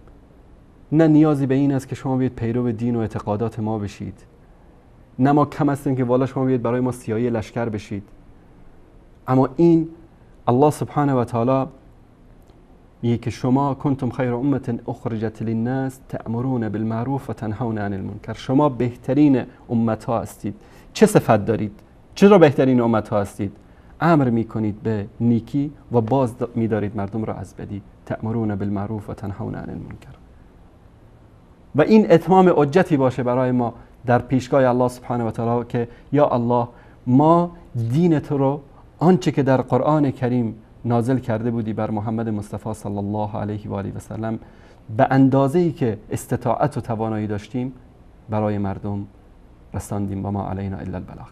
نه نیازی به این است که شما بیاید پیرو دین و اعتقادات ما بشید. نه ما کم هستیم که والا شما بیاید برای ما سیایی لشکر بشید. اما این الله سبحانه و تعالی میگه که شما کنتم خیر امة اخرجت للناس تأمرون بالمعروف و تنهون عن المنکر. شما بهترین امت ها هستید. چه صفت دارید؟ چرا بهترین امت ها هستید؟ امر میکنید به نیکی و باز میدارید مردم را از بدی. تأمرون بالمعروف و تنهون عن المنکر. و این اتمام حجتی باشه برای ما در پیشگاه الله سبحانه و تعالی که یا الله ما دین تو رو، آنچه که در قرآن کریم نازل کرده بودی بر محمد مصطفی صلی الله علیه و آله و سلم، به اندازه‌ای که استطاعت و توانایی داشتیم برای مردم رساندیم. و ما علینا الا البلاغ.